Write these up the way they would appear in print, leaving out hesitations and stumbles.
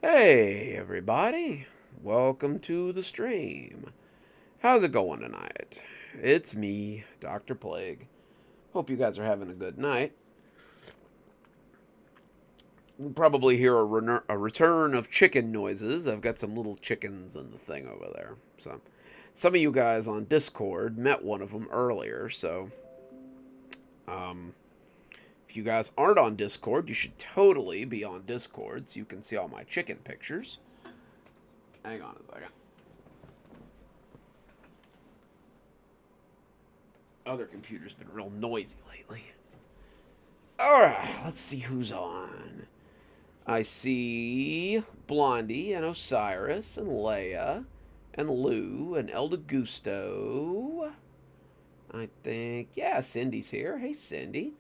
Hey, everybody. Welcome to the stream. How's it going tonight? It's me, Dr. Plague. Hope you guys are having a good night. You'll probably hear a return of chicken noises. I've got some little chickens in the thing over there. So, some of you guys on Discord met one of them earlier. So, um, if you guys aren't on Discord, you should totally be on Discord so you can see all my chicken pictures. Hang on a second. Other computer's been real noisy lately. Alright, let's see who's on. I see Blondie and Osiris and Leia and Lou and El Gusto. I think, yeah, Cindy's here. Hey, Cindy.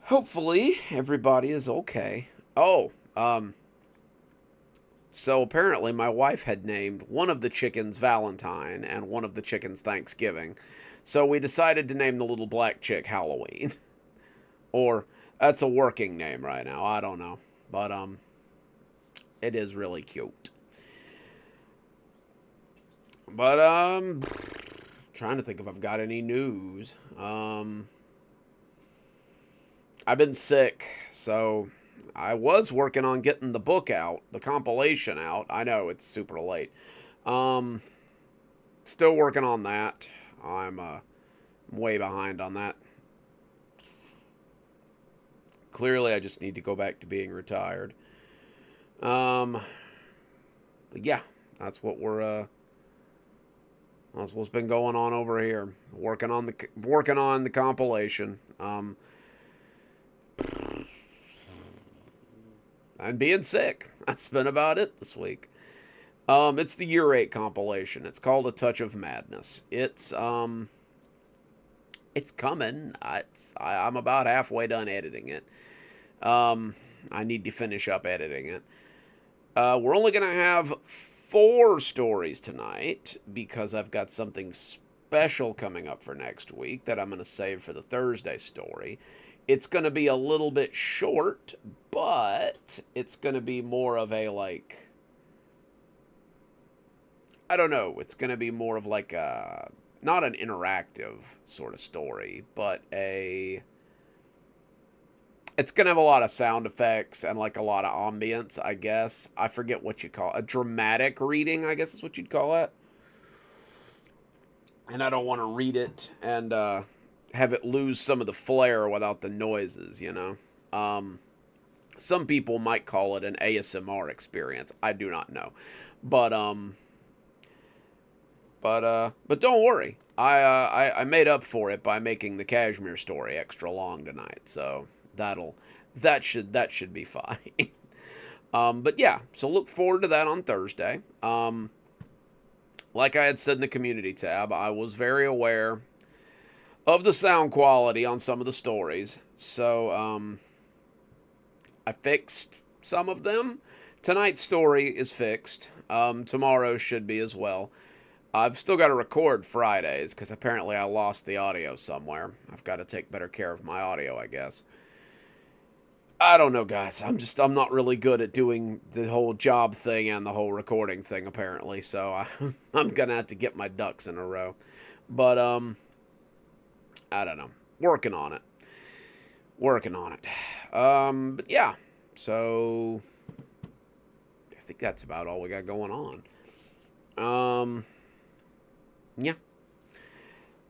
Hopefully, everybody is okay. So apparently my wife had named one of the chickens Valentine and one of the chickens Thanksgiving. So we decided to name the little black chick Halloween. Or that's a working name right now. I don't know. But it is really cute. But trying to think if I've got any news. I've been sick, so I was working on getting the book out, the compilation out. I know it's super late. Um Still working on that. I'm way behind on that. Clearly, I just need to go back to being retired. Um, but yeah, that's what that's what's been going on over here. Working on the compilation. And being sick. That's been about it this week. It's the Year 8 compilation. It's called A Touch of Madness. It's coming. I'm about halfway done editing it. I need to finish up editing it. We're only going to have 4 stories tonight because I've got something special coming up for next week that I'm going to save for the Thursday story. It's going to be a little bit short, but it's going to be more of a, like, I don't know. It's going to be more of like a, not an interactive sort of story, but it's going to have a lot of sound effects and like a lot of ambience, I guess. I forget what you call it. A dramatic reading, I guess is what you'd call it. And I don't want to read it and have it lose some of the flair without the noises, you know? Some people might call it an ASMR experience. I do not know. But but don't worry. I made up for it by making the Kashmir story extra long tonight. So that should be fine. But yeah, so look forward to that on Thursday. Like I had said in the community tab, I was very aware of the sound quality on some of the stories. So I fixed some of them. Tonight's story is fixed. Tomorrow should be as well. I've still got to record Fridays because apparently I lost the audio somewhere. I've got to take better care of my audio, I guess. I don't know, guys. I'm not really good at doing the whole job thing and the whole recording thing, apparently. So I'm gonna have to get my ducks in a row. But I don't know. Working on it. Working on it. But yeah. So I think that's about all we got going on. Yeah.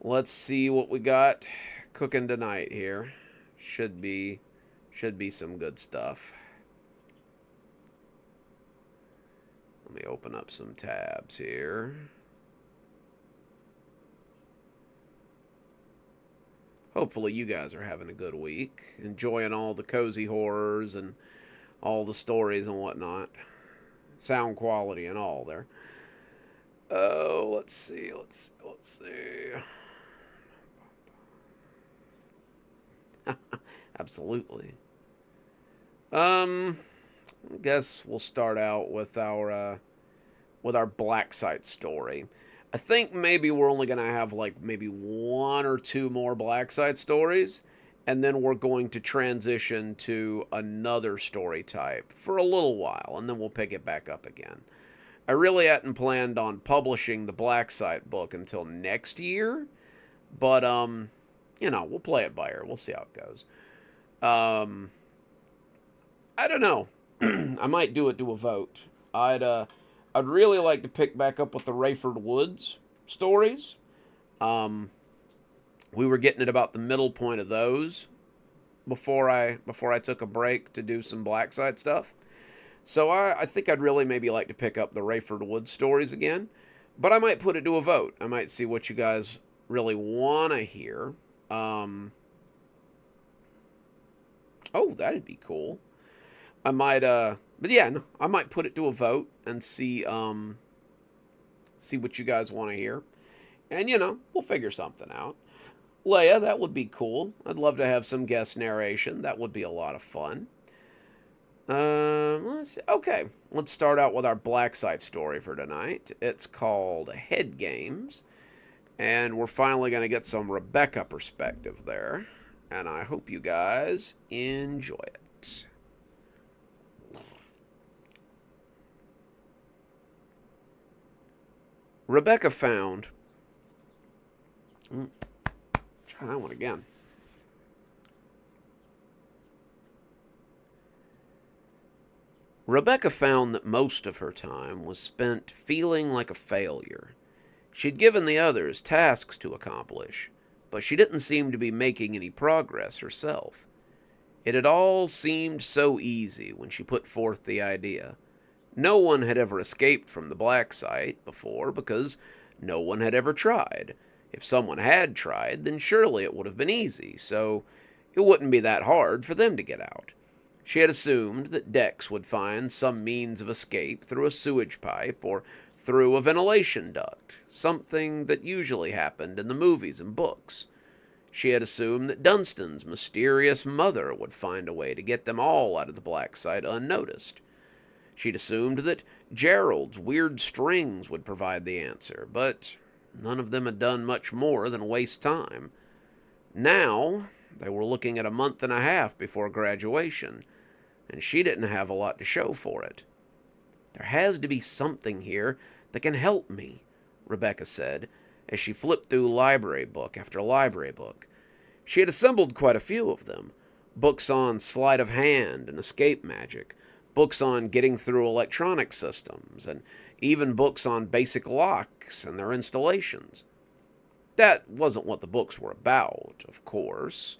Let's see what we got cooking tonight here. Should be some good stuff. Let me open up some tabs here. Hopefully you guys are having a good week, enjoying all the cozy horrors and all the stories and whatnot. Sound quality and all there. Oh, let's see. Absolutely. I guess we'll start out with our black site story. I think maybe we're only gonna have like maybe 1 or 2 more black site stories, and then we're going to transition to another story type for a little while, and then we'll pick it back up again. I really hadn't planned on publishing the Black Site book until next year, but we'll play it by ear. We'll see how it goes. I don't know. I might do it to a vote. I'd really like to pick back up with the Rayford Woods stories. We were getting at about the middle point of those before I took a break to do some Black Site stuff. So I think I'd really maybe like to pick up the Rayford Woods stories again, but I might put it to a vote. I might see what you guys really want to hear. Oh, that'd be cool. I might, but yeah, no, I might put it to a vote and see what you guys want to hear, and we'll figure something out. Leia, that would be cool. I'd love to have some guest narration. That would be a lot of fun. Let's see. Okay, let's start out with our Black Site story for tonight. It's called Head Games, and we're finally going to get some Rebecca perspective there, and I hope you guys enjoy it. Rebecca found... Try that one again. Rebecca found that most of her time was spent feeling like a failure. She'd given the others tasks to accomplish, but she didn't seem to be making any progress herself. It had all seemed so easy when she put forth the idea. No one had ever escaped from the Black Site before because no one had ever tried. If someone had tried, then surely it would have been easy, so it wouldn't be that hard for them to get out. She had assumed that Dex would find some means of escape through a sewage pipe or through a ventilation duct, something that usually happened in the movies and books. She had assumed that Dunstan's mysterious mother would find a way to get them all out of the Black Site unnoticed. She'd assumed that Gerald's weird strings would provide the answer, but none of them had done much more than waste time. Now, they were looking at a month and a half before graduation, and she didn't have a lot to show for it. "There has to be something here that can help me," Rebecca said, as she flipped through library book after library book. She had assembled quite a few of them. Books on sleight of hand and escape magic, books on getting through electronic systems, and even books on basic locks and their installations. That wasn't what the books were about, of course.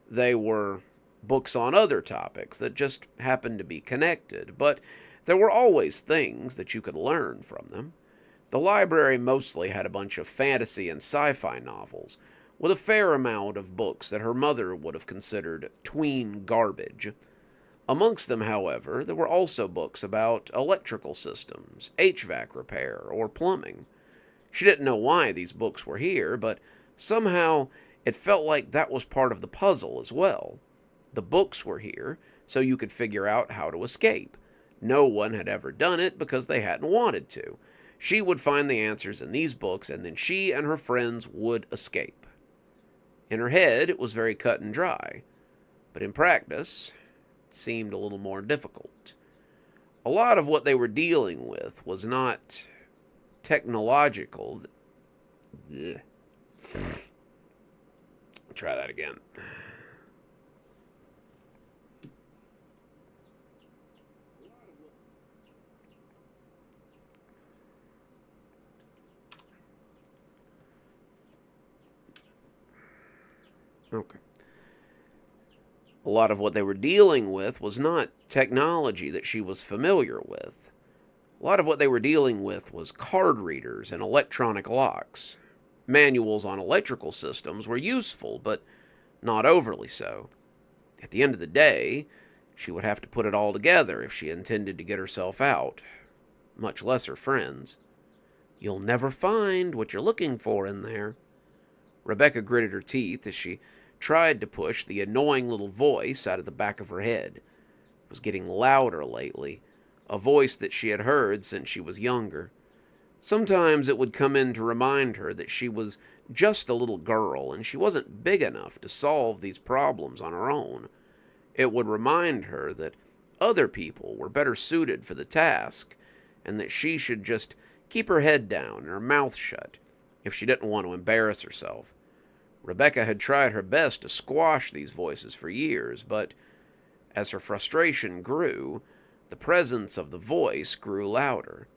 They were books on other topics that just happened to be connected, but there were always things that you could learn from them. The library mostly had a bunch of fantasy and sci-fi novels, with a fair amount of books that her mother would have considered tween garbage. Amongst them, however, there were also books about electrical systems, HVAC repair, or plumbing. She didn't know why these books were here, but somehow it felt like that was part of the puzzle as well. The books were here so you could figure out how to escape. No one had ever done it because they hadn't wanted to. She would find the answers in these books, and then she and her friends would escape. In her head, it was very cut and dry, but in practice, it seemed a little more difficult. A lot of what they were dealing with was not technological. Ugh. Try that again. Okay. A lot of what they were dealing with was not technology that she was familiar with. A lot of what they were dealing with was card readers and electronic locks. Manuals on electrical systems were useful, but not overly so. At the end of the day, she would have to put it all together if she intended to get herself out, much less her friends. "You'll never find what you're looking for in there." Rebecca gritted her teeth as she tried to push the annoying little voice out of the back of her head. It was getting louder lately, a voice that she had heard since she was younger. Sometimes it would come in to remind her that she was just a little girl and she wasn't big enough to solve these problems on her own. It would remind her that other people were better suited for the task and that she should just keep her head down and her mouth shut if she didn't want to embarrass herself. Rebecca had tried her best to squash these voices for years, but as her frustration grew, the presence of the voice grew louder.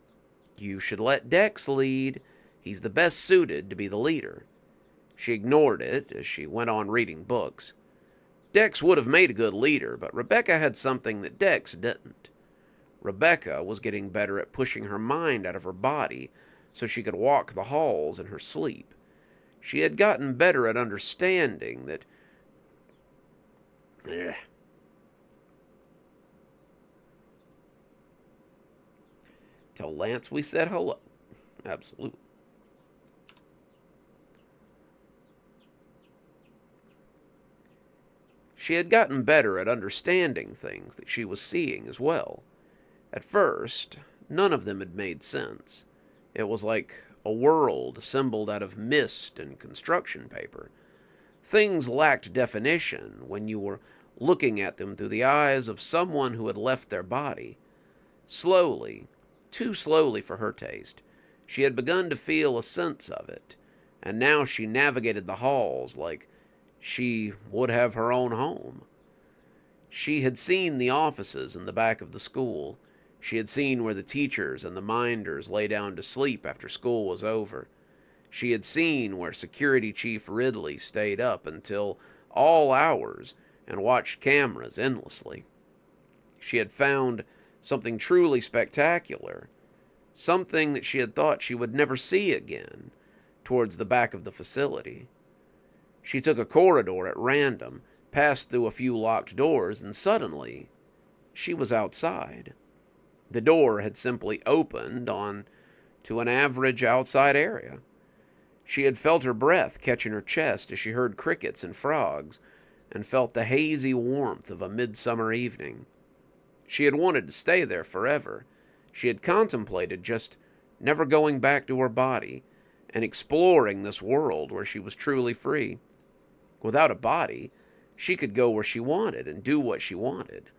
You should let Dex lead. He's the best suited to be the leader. She ignored it as she went on reading books. Dex would have made a good leader, but Rebecca had something that Dex didn't. Rebecca was getting better at pushing her mind out of her body so she could walk the halls in her sleep. She had gotten better at understanding that Tell Lance we said hello. Absolutely. She had gotten better at understanding things that she was seeing as well. At first, none of them had made sense. It was like a world assembled out of mist and construction paper. Things lacked definition when you were looking at them through the eyes of someone who had left their body. Slowly, too slowly for her taste, she had begun to feel a sense of it, and now she navigated the halls like she would have her own home. She had seen the offices in the back of the school. She had seen where the teachers and the minders lay down to sleep after school was over. She had seen where Security Chief Ridley stayed up until all hours and watched cameras endlessly. She had found something truly spectacular, something that she had thought she would never see again, towards the back of the facility. She took a corridor at random, passed through a few locked doors, and suddenly she was outside. The door had simply opened on to an average outside area. She had felt her breath catch in her chest as she heard crickets and frogs, and felt the hazy warmth of a midsummer evening. She had wanted to stay there forever. She had contemplated just never going back to her body and exploring this world where she was truly free. Without a body, she could go where she wanted and do what she wanted.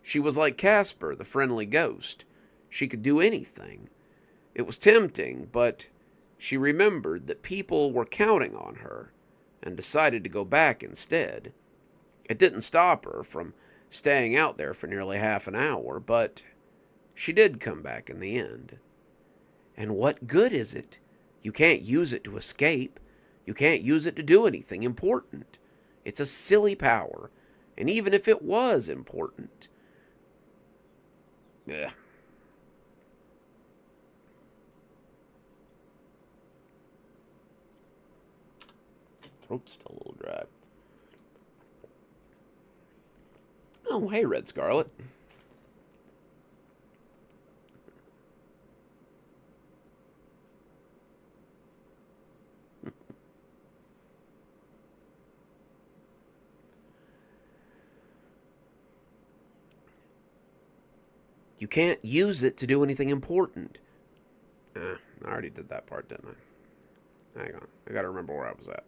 She was like Casper, the friendly ghost. She could do anything. It was tempting, but she remembered that people were counting on her and decided to go back instead. It didn't stop her from staying out there for nearly half an hour, but she did come back in the end. And what good is it? You can't use it to escape. You can't use it to do anything important. It's a silly power, and even if it was important... Ugh. Throat's still a little dry. Oh, hey, Red Scarlet. You can't use it to do anything important. I already did that part, didn't I? Hang on. I gotta remember where I was at.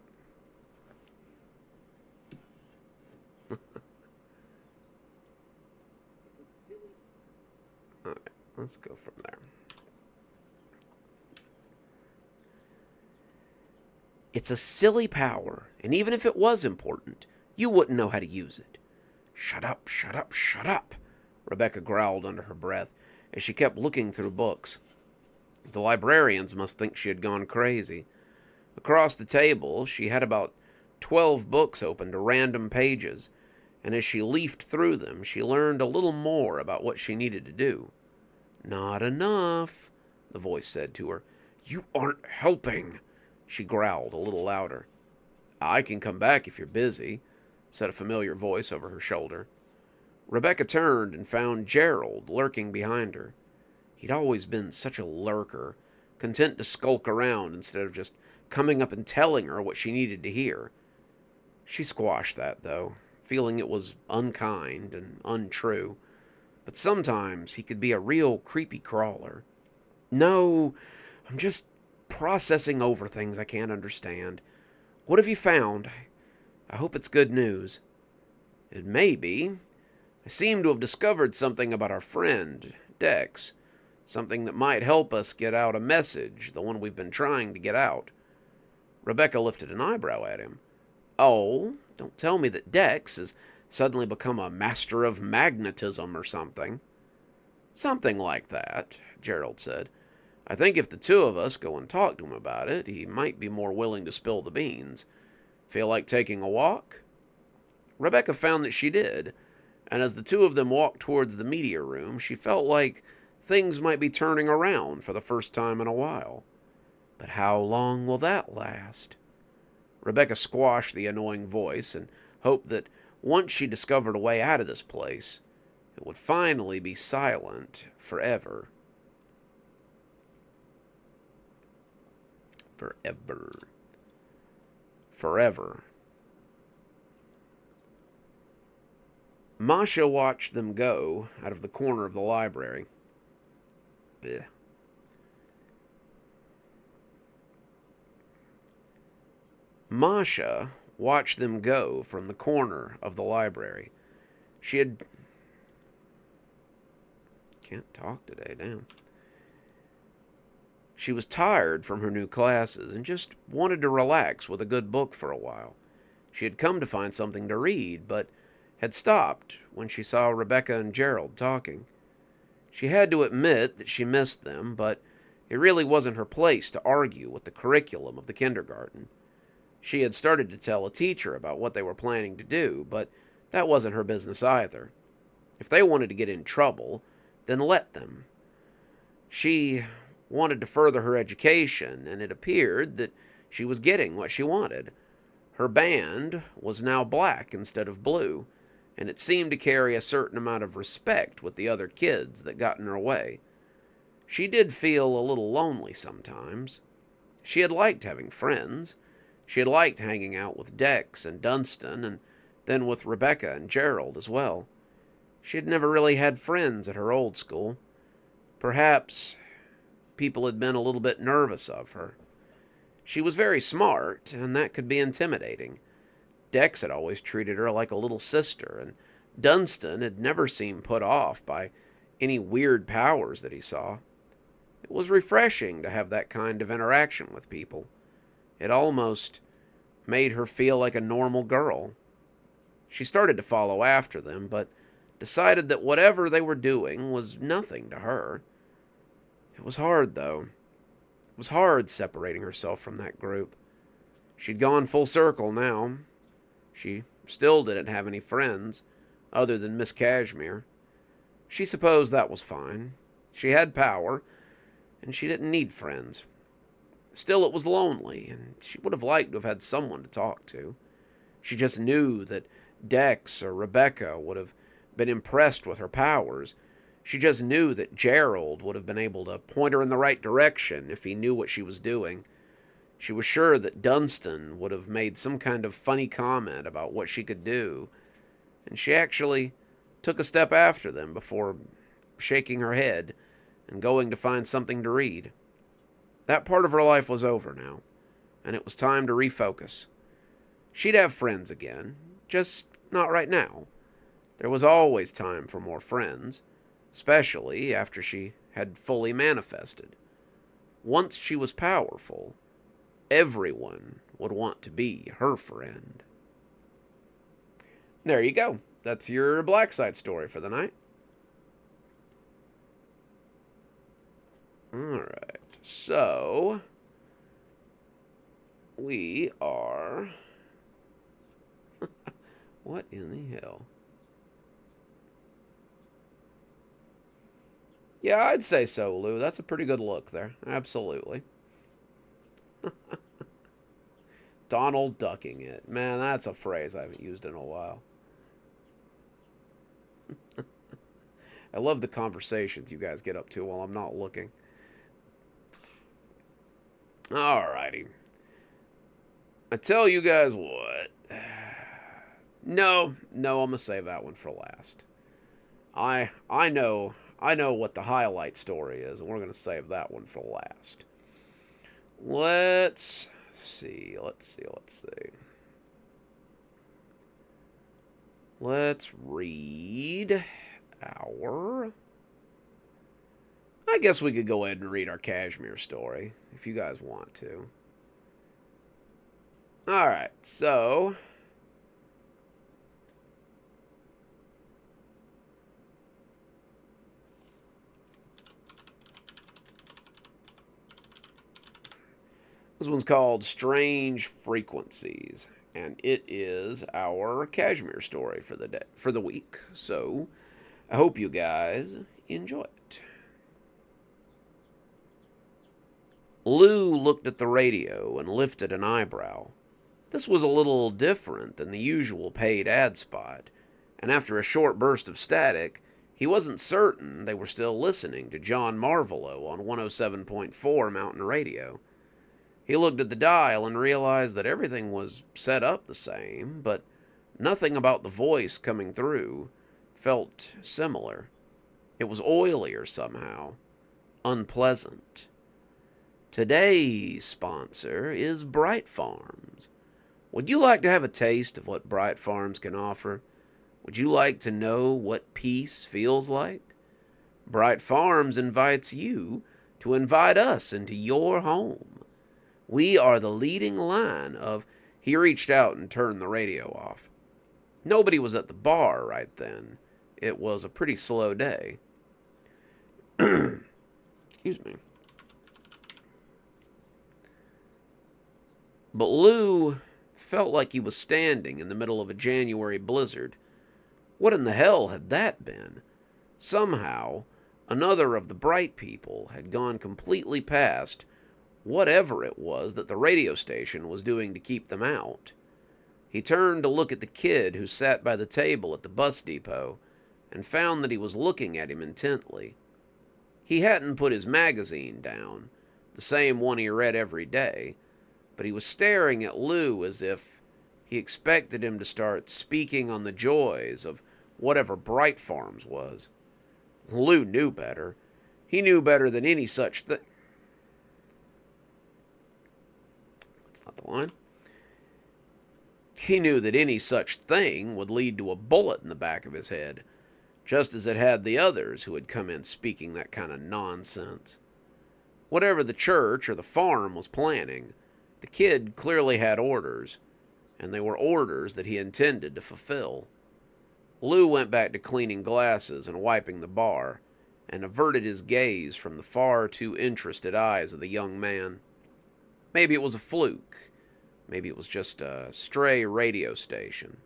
Alright, let's go from there. It's a silly power, and even if it was important, you wouldn't know how to use it. Shut up, shut up, shut up, Rebecca growled under her breath as she kept looking through books. The librarians must think she had gone crazy. Across the table, she had about 12 books open to random pages, and as she leafed through them, she learned a little more about what she needed to do. Not enough, the voice said to her. You aren't helping, she growled a little louder. I can come back if you're busy, said a familiar voice over her shoulder. Rebecca turned and found Gerald lurking behind her. He'd always been such a lurker, content to skulk around instead of just coming up and telling her what she needed to hear. She squashed that, though, feeling it was unkind and untrue. But sometimes he could be a real creepy crawler. No, I'm just processing over things I can't understand. What have you found? I hope it's good news. It may be. I seem to have discovered something about our friend, Dex. Something that might help us get out a message, the one we've been trying to get out. Rebecca lifted an eyebrow at him. Oh, don't tell me that Dex has suddenly become a master of magnetism or something. Something like that, Gerald said. I think if the two of us go and talk to him about it, he might be more willing to spill the beans. Feel like taking a walk? Rebecca found that she did, and as the two of them walked towards the media room, she felt like things might be turning around for the first time in a while. But how long will that last? Rebecca squashed the annoying voice and hoped that once she discovered a way out of this place, it would finally be silent forever. Forever. Forever. Masha watched them go out of the corner of the library. Ugh. Masha watched them go from the corner of the library. She had... Can't talk today, damn. She was tired from her new classes and just wanted to relax with a good book for a while. She had come to find something to read, but had stopped when she saw Rebecca and Gerald talking. She had to admit that she missed them, but it really wasn't her place to argue with the curriculum of the kindergarten. She had started to tell a teacher about what they were planning to do, but that wasn't her business either. If they wanted to get in trouble, then let them. She wanted to further her education, and it appeared that she was getting what she wanted. Her band was now black instead of blue, and it seemed to carry a certain amount of respect with the other kids that got in her way. She did feel a little lonely sometimes. She had liked having friends. She had liked hanging out with Dex and Dunstan, and then with Rebecca and Gerald as well. She had never really had friends at her old school. Perhaps people had been a little bit nervous of her. She was very smart, and that could be intimidating. Dex had always treated her like a little sister, and Dunstan had never seemed put off by any weird powers that he saw. It was refreshing to have that kind of interaction with people. It almost made her feel like a normal girl. She started to follow after them, but decided that whatever they were doing was nothing to her. It was hard, though. It was hard separating herself from that group. She'd gone full circle now. She still didn't have any friends, other than Miss Cashmere. She supposed that was fine. She had power, and she didn't need friends. Still, it was lonely, and she would have liked to have had someone to talk to. She just knew that Dex or Rebecca would have been impressed with her powers. She just knew that Gerald would have been able to point her in the right direction if he knew what she was doing. She was sure that Dunstan would have made some kind of funny comment about what she could do, and she actually took a step after them before shaking her head and going to find something to read. That part of her life was over now, and it was time to refocus. She'd have friends again, just not right now. There was always time for more friends, especially after she had fully manifested. Once she was powerful, everyone would want to be her friend. There you go. That's your Black Site story for the night. Alright, so we are... What in the hell? Yeah, I'd say so, Lou. That's a pretty good look there. Absolutely. Donald ducking it. Man, that's a phrase I haven't used in a while. I love the conversations you guys get up to while I'm not looking. Alrighty. I tell you guys what. No, I'm gonna save that one for last. I know what the highlight story is, and we're gonna save that one for last. Let's see. Let's read our... I guess we could go ahead and read our Kashmir story, if you guys want to. Alright, so... this one's called Strange Frequencies, and it is our Kashmir story for the week. So, I hope you guys enjoy it. Lou looked at the radio and lifted an eyebrow. This was a little different than the usual paid ad spot, and after a short burst of static, he wasn't certain they were still listening to John Marvolo on 107.4 Mountain Radio. He looked at the dial and realized that everything was set up the same, but nothing about the voice coming through felt similar. It was oilier somehow, unpleasant. Today's sponsor is Bright Farms. Would you like to have a taste of what Bright Farms can offer? Would you like to know what peace feels like? Bright Farms invites you to invite us into your home. We are the leading line of... He reached out and turned the radio off. Nobody was at the bar right then. It was a pretty slow day. Excuse me. But Lou felt like he was standing in the middle of a January blizzard. What in the hell had that been? Somehow, another of the bright people had gone completely past whatever it was that the radio station was doing to keep them out. He turned to look at the kid who sat by the table at the bus depot and found that he was looking at him intently. He hadn't put his magazine down, the same one he read every day, but he was staring at Lou as if he expected him to start speaking on the joys of whatever Bright Farms was. Lou knew better. He knew better than any such thing. That's not the line. He knew that any such thing would lead to a bullet in the back of his head, just as it had the others who had come in speaking that kind of nonsense. Whatever the church or the farm was planning, the kid clearly had orders, and they were orders that he intended to fulfill. Lou went back to cleaning glasses and wiping the bar, and averted his gaze from the far too interested eyes of the young man. Maybe it was a fluke. Maybe it was just a stray radio station.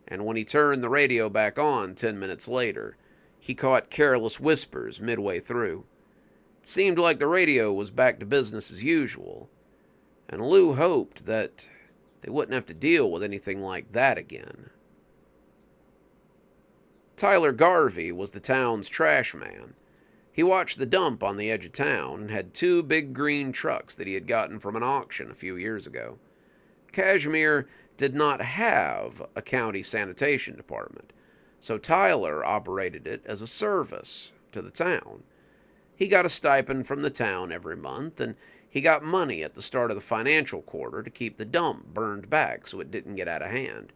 And when he turned the radio back on 10 minutes later, he caught careless whispers midway through. It seemed like the radio was back to business as usual, and Lou hoped that they wouldn't have to deal with anything like that again. Tyler Garvey was the town's trash man. He watched the dump on the edge of town and had 2 big green trucks that he had gotten from an auction a few years ago. Kashmir did not have a county sanitation department, so Tyler operated it as a service to the town. He got a stipend from the town every month, and he got money at the start of the financial quarter to keep the dump burned back so it didn't get out of hand.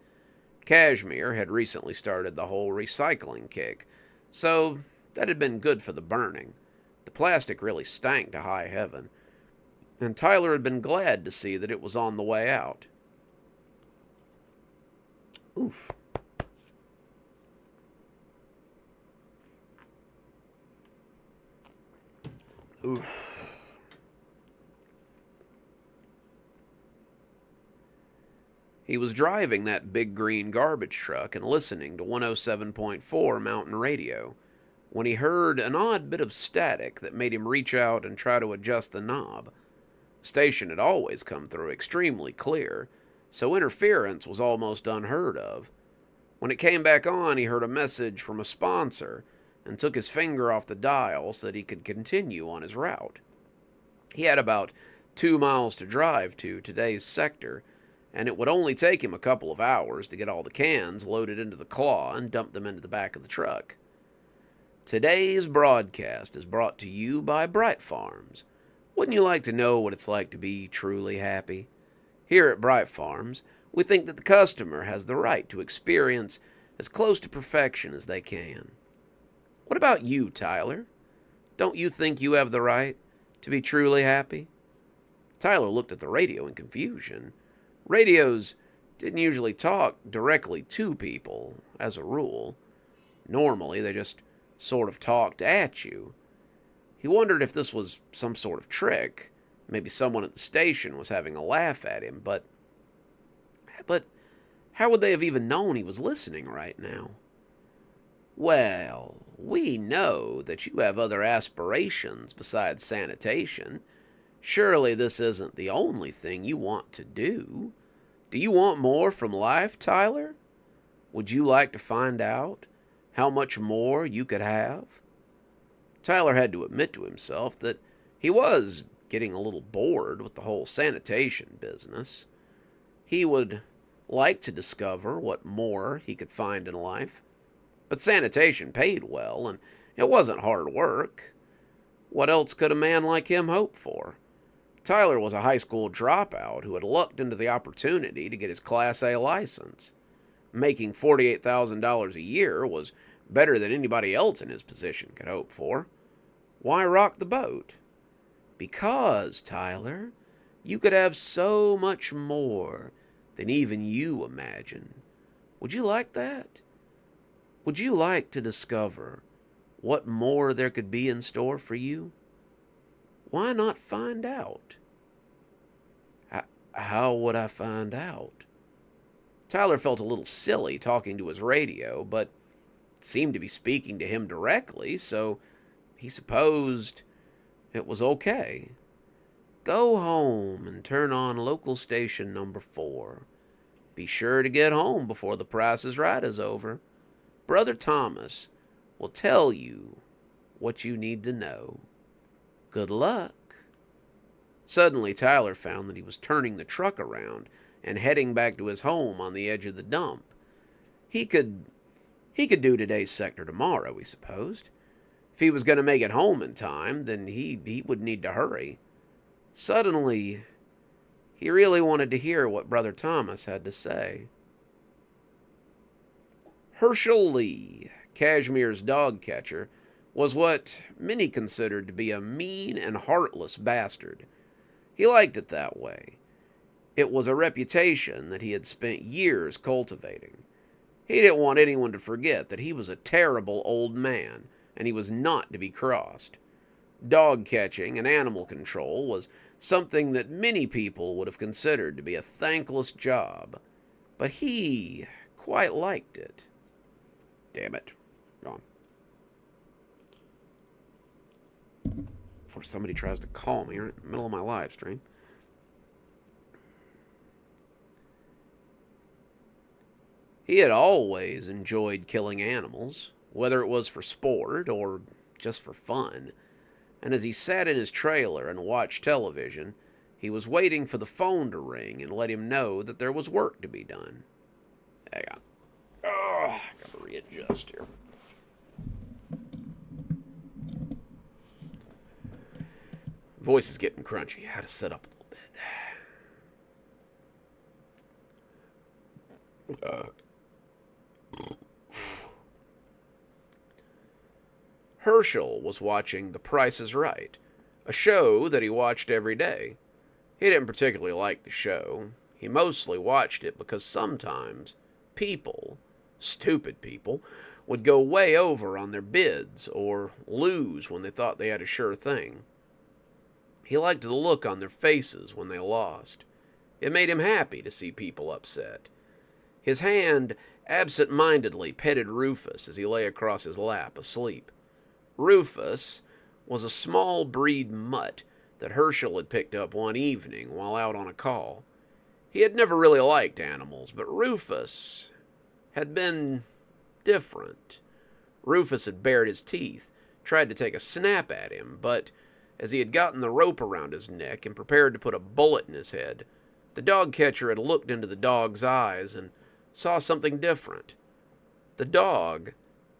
Kashmir had recently started the whole recycling kick, so that had been good for the burning. The plastic really stank to high heaven, and Tyler had been glad to see that it was on the way out. Oof. Oof. He was driving that big green garbage truck and listening to 107.4 Mountain Radio when he heard an odd bit of static that made him reach out and try to adjust the knob. The station had always come through extremely clear, so interference was almost unheard of. When it came back on, he heard a message from a sponsor and took his finger off the dial so that he could continue on his route. He had about 2 miles to drive to today's sector, and it would only take him a couple of hours to get all the cans loaded into the claw and dump them into the back of the truck. Today's broadcast is brought to you by Bright Farms. Wouldn't you like to know what it's like to be truly happy? Here at Bright Farms, we think that the customer has the right to experience as close to perfection as they can. What about you, Tyler? Don't you think you have the right to be truly happy? Tyler looked at the radio in confusion. Radios didn't usually talk directly to people, as a rule. Normally, they just sort of talked at you. He wondered if this was some sort of trick. Maybe someone at the station was having a laugh at him, but how would they have even known he was listening right now? Well, we know that you have other aspirations besides sanitation. Surely this isn't the only thing you want to do. Do you want more from life, Tyler? Would you like to find out how much more you could have? Tyler had to admit to himself that he was getting a little bored with the whole sanitation business. He would like to discover what more he could find in life, but sanitation paid well, and it wasn't hard work. What else could a man like him hope for? Tyler was a high school dropout who had lucked into the opportunity to get his Class A license. Making $48,000 a year was better than anybody else in his position could hope for. Why rock the boat? Because, Tyler, you could have so much more than even you imagine. Would you like that? Would you like to discover what more there could be in store for you? Why not find out? How would I find out? Tyler felt a little silly talking to his radio, but it seemed to be speaking to him directly, so he supposed it was okay. Go home and turn on local station number 4. Be sure to get home before the Price is Right is over. Brother Thomas will tell you what you need to know. Good luck. Suddenly, Tyler found that he was turning the truck around and heading back to his home on the edge of the dump. He could do today's sector tomorrow, he supposed. If he was going to make it home in time, then he would need to hurry. Suddenly, he really wanted to hear what Brother Thomas had to say. Herschel Lee, Cashmere's dog catcher, was what many considered to be a mean and heartless bastard. He liked it that way. It was a reputation that he had spent years cultivating. He didn't want anyone to forget that he was a terrible old man, and he was not to be crossed. Dog catching and animal control was something that many people would have considered to be a thankless job, but he quite liked it. Damn it. Gone. Before somebody tries to call me right in the middle of my live stream. He had always enjoyed killing animals, whether it was for sport or just for fun. And as he sat in his trailer and watched television, he was waiting for the phone to ring and let him know that there was work to be done. Hang on. Oh, gotta readjust here. Voice is getting crunchy. I had to sit up a little bit. Herschel was watching The Price is Right, a show that he watched every day. He didn't particularly like the show. He mostly watched it because sometimes people, stupid people, would go way over on their bids or lose when they thought they had a sure thing. He liked the look on their faces when they lost. It made him happy to see people upset. His hand absent-mindedly petted Rufus as he lay across his lap, asleep. Rufus was a small breed mutt that Herschel had picked up one evening while out on a call. He had never really liked animals, but Rufus had been different. Rufus had bared his teeth, tried to take a snap at him, but as he had gotten the rope around his neck and prepared to put a bullet in his head, the dog catcher had looked into the dog's eyes and saw something different. The dog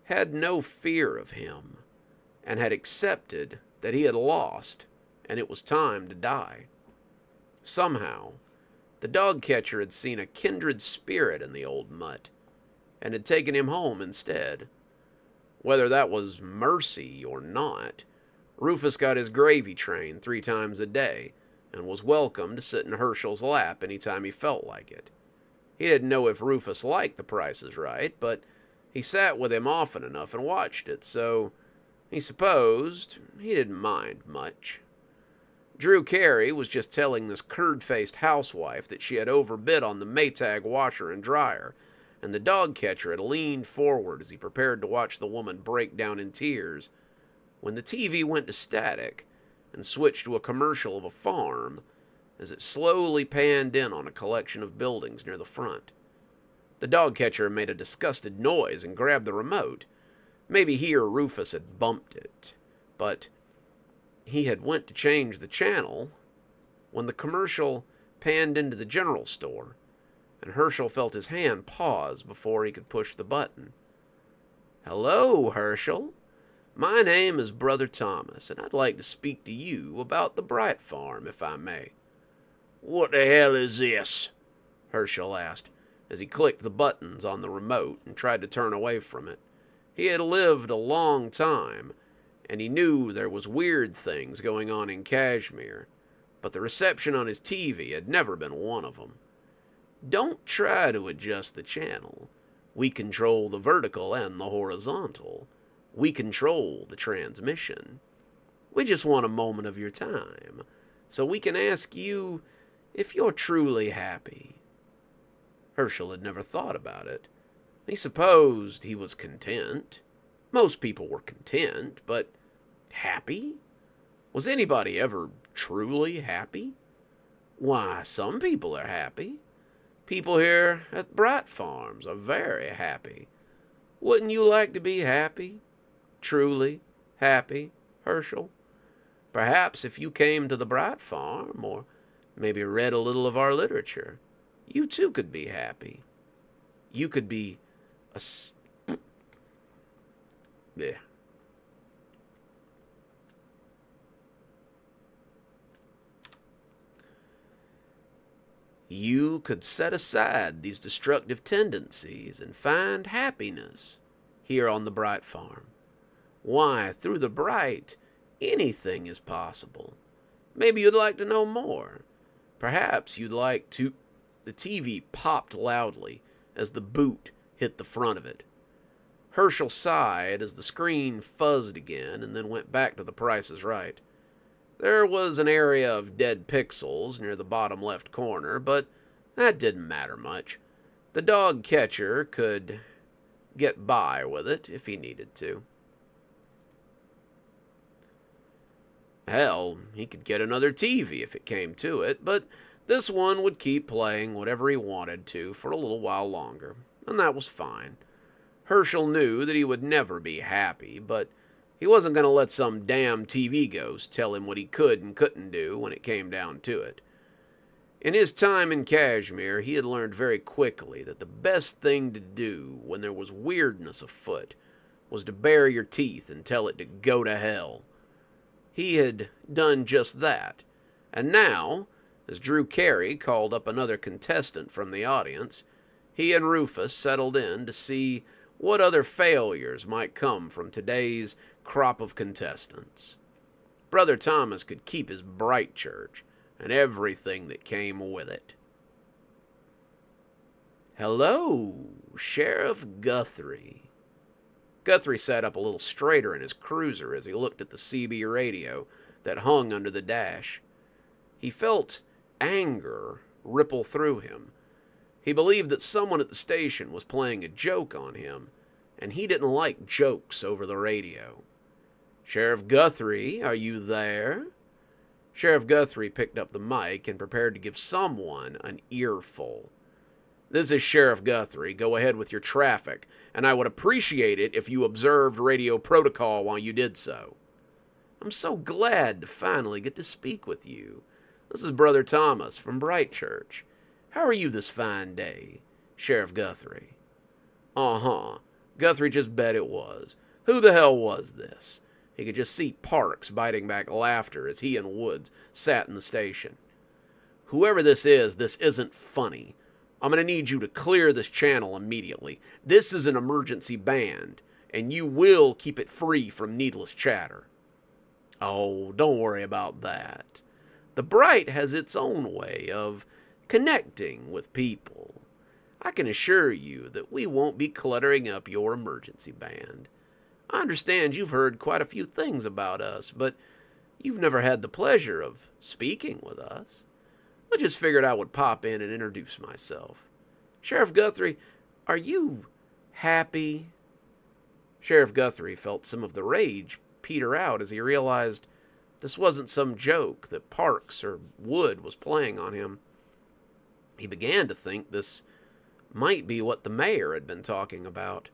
had no fear of him and had accepted that he had lost and it was time to die. Somehow, the dog catcher had seen a kindred spirit in the old mutt, and had taken him home instead. Whether that was mercy or not, Rufus got his gravy train 3 times a day, and was welcome to sit in Herschel's lap any time he felt like it. He didn't know if Rufus liked The Price is Right, but he sat with him often enough and watched it, so he supposed he didn't mind much. Drew Carey was just telling this curd-faced housewife that she had overbid on the Maytag washer and dryer, and the dog catcher had leaned forward as he prepared to watch the woman break down in tears, when the TV went to static and switched to a commercial of a farm as it slowly panned in on a collection of buildings near the front. The dog catcher made a disgusted noise and grabbed the remote. Maybe he or Rufus had bumped it, but he had went to change the channel when the commercial panned into the general store, and Herschel felt his hand pause before he could push the button. "Hello, Herschel. My name is Brother Thomas, and I'd like to speak to you about the Bright Farm, if I may." "What the hell is this?" Herschel asked, as he clicked the buttons on the remote and tried to turn away from it. He had lived a long time, and he knew there was weird things going on in Kashmir, but the reception on his TV had never been one of them. "Don't try to adjust the channel. We control the vertical and the horizontal. We control the transmission. We just want a moment of your time, so we can ask you if you're truly happy." Herschel had never thought about it. He supposed he was content. Most people were content, but happy? Was anybody ever truly happy? Why, some people are happy. People here at Bright Farms are very happy. Wouldn't you like to be happy? Truly happy, Herschel? Perhaps if you came to the Bright Farm, or maybe read a little of our literature, you too could be happy. You could be a... Yeah. You could set aside these destructive tendencies and find happiness here on the Bright Farm. Why, through the Bright, anything is possible. Maybe you'd like to know more. Perhaps you'd like to... The TV popped loudly as the boot hit the front of it. Herschel sighed as the screen fuzzed again and then went back to The Price is Right. There was an area of dead pixels near the bottom left corner, but that didn't matter much. The dog catcher could get by with it if he needed to. Hell, he could get another TV if it came to it, but this one would keep playing whatever he wanted to for a little while longer, and that was fine. Herschel knew that he would never be happy, but he wasn't going to let some damn TV ghost tell him what he could and couldn't do when it came down to it. In his time in Kashmir, he had learned very quickly that the best thing to do when there was weirdness afoot was to bare your teeth and tell it to go to hell. He had done just that, and now, as Drew Carey called up another contestant from the audience, he and Rufus settled in to see what other failures might come from today's crop of contestants. Brother Thomas could keep his bright church and everything that came with it. "Hello, Sheriff Guthrie." Guthrie sat up a little straighter in his cruiser as he looked at the CB radio that hung under the dash. He felt anger ripple through him. He believed that someone at the station was playing a joke on him, and he didn't like jokes over the radio. "Sheriff Guthrie, are you there?" Sheriff Guthrie picked up the mic and prepared to give someone an earful. "This is Sheriff Guthrie. Go ahead with your traffic, and I would appreciate it if you observed radio protocol while you did so." "I'm so glad to finally get to speak with you. This is Brother Thomas from Bright Church. How are you this fine day, Sheriff Guthrie?" "Uh-huh." Guthrie just bet it was. Who the hell was this? He could just see Parks biting back laughter as he and Woods sat in the station. "Whoever this isn't funny. I'm going to need you to clear this channel immediately. This is an emergency band, and you will keep it free from needless chatter." "Oh, don't worry about that. The Bright has its own way of connecting with people. I can assure you that we won't be cluttering up your emergency band. I understand you've heard quite a few things about us, but you've never had the pleasure of speaking with us. I just figured I would pop in and introduce myself. Sheriff Guthrie, are you happy?" Sheriff Guthrie felt some of the rage peter out as he realized this wasn't some joke that Parks or Wood was playing on him. He began to think this might be what the mayor had been talking about,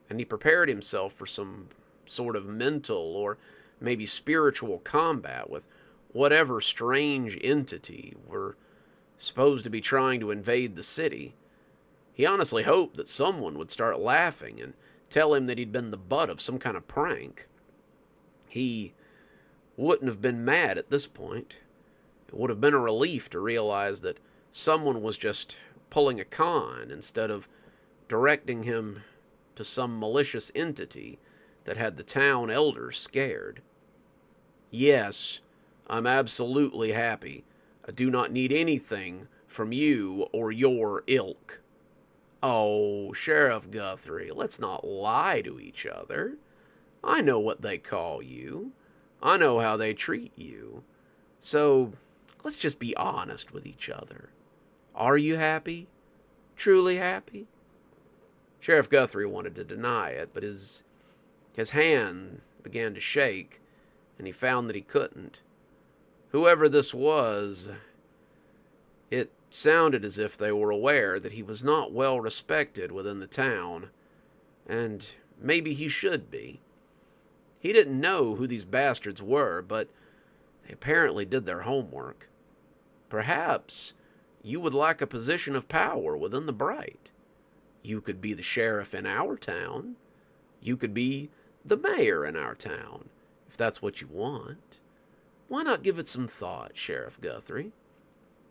and he prepared himself for some sort of mental or maybe spiritual combat with whatever strange entity were supposed to be trying to invade the city. He honestly hoped that someone would start laughing and tell him that he'd been the butt of some kind of prank. He wouldn't have been mad at this point. It would have been a relief to realize that someone was just pulling a con instead of directing him to some malicious entity that had the town elders scared. "Yes, I'm absolutely happy. I do not need anything from you or your ilk." "Oh, Sheriff Guthrie, let's not lie to each other. I know what they call you. I know how they treat you. So let's just be honest with each other. Are you happy? Truly happy?" Sheriff Guthrie wanted to deny it, but his hand began to shake, and he found that he couldn't. Whoever this was, it sounded as if they were aware that he was not well respected within the town, and maybe he should be. He didn't know who these bastards were, but they apparently did their homework. Perhaps you would like a position of power within the Bright. You could be the sheriff in our town. You could be the mayor in our town, if that's what you want. Why not give it some thought, Sheriff Guthrie?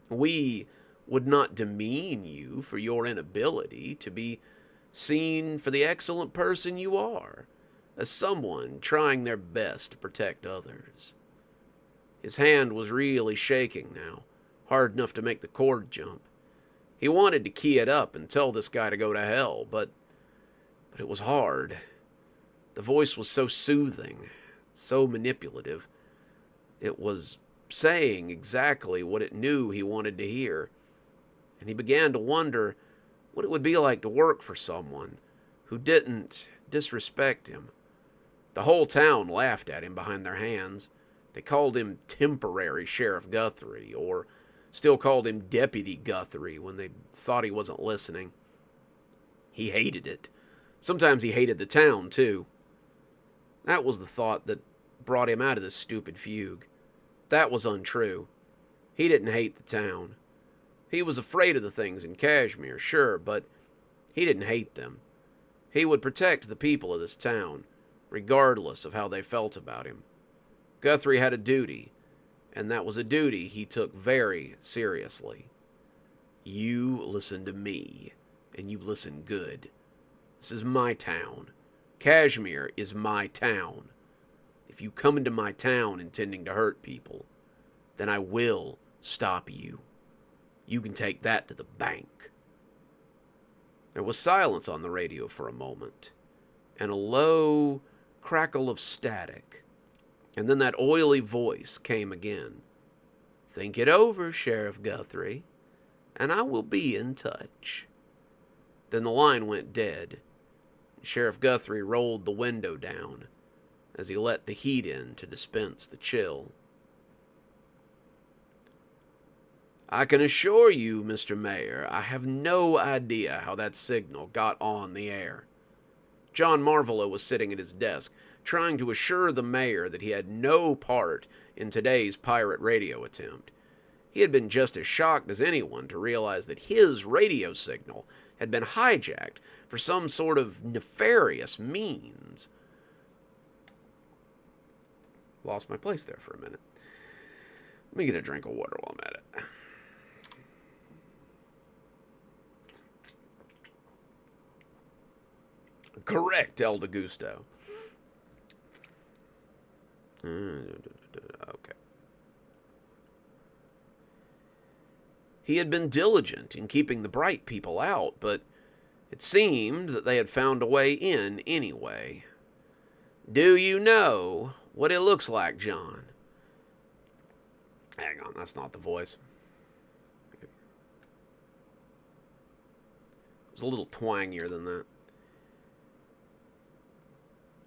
We would not demean you for your inability to be seen for the excellent person you are, as someone trying their best to protect others. His hand was really shaking now, hard enough to make the cord jump. He wanted to key it up and tell this guy to go to hell, but it was hard. The voice was so soothing, so manipulative. It was saying exactly what it knew he wanted to hear, and he began to wonder what it would be like to work for someone who didn't disrespect him. The whole town laughed at him behind their hands. They called him Temporary Sheriff Guthrie, or still called him Deputy Guthrie when they thought he wasn't listening. He hated it. Sometimes he hated the town, too. That was the thought that brought him out of this stupid fugue. That was untrue. He didn't hate the town. He was afraid of the things in Kashmir, sure, but he didn't hate them. He would protect the people of this town, regardless of how they felt about him. Guthrie had a duty, and that was a duty he took very seriously. You listen to me, and you listen good. This is my town. Kashmir is my town. If you come into my town intending to hurt people, then I will stop you. You can take that to the bank. There was silence on the radio for a moment, and a low crackle of static. And then that oily voice came again. Think it over, Sheriff Guthrie, and I will be in touch. Then the line went dead. Sheriff Guthrie rolled the window down as he let the heat in to dispense the chill. I can assure you, Mr. Mayor, I have no idea how that signal got on the air. John Marvolo was sitting at his desk, trying to assure the mayor that he had no part in today's pirate radio attempt. He had been just as shocked as anyone to realize that his radio signal had been hijacked for some sort of nefarious means. Lost my place there for a minute. Let me get a drink of water while I'm at it. Correct, El DeGusto. Okay. He had been diligent in keeping the bright people out, but it seemed that they had found a way in anyway. Do you know what it looks like, John? Hang on, that's not the voice. It was a little twangier than that.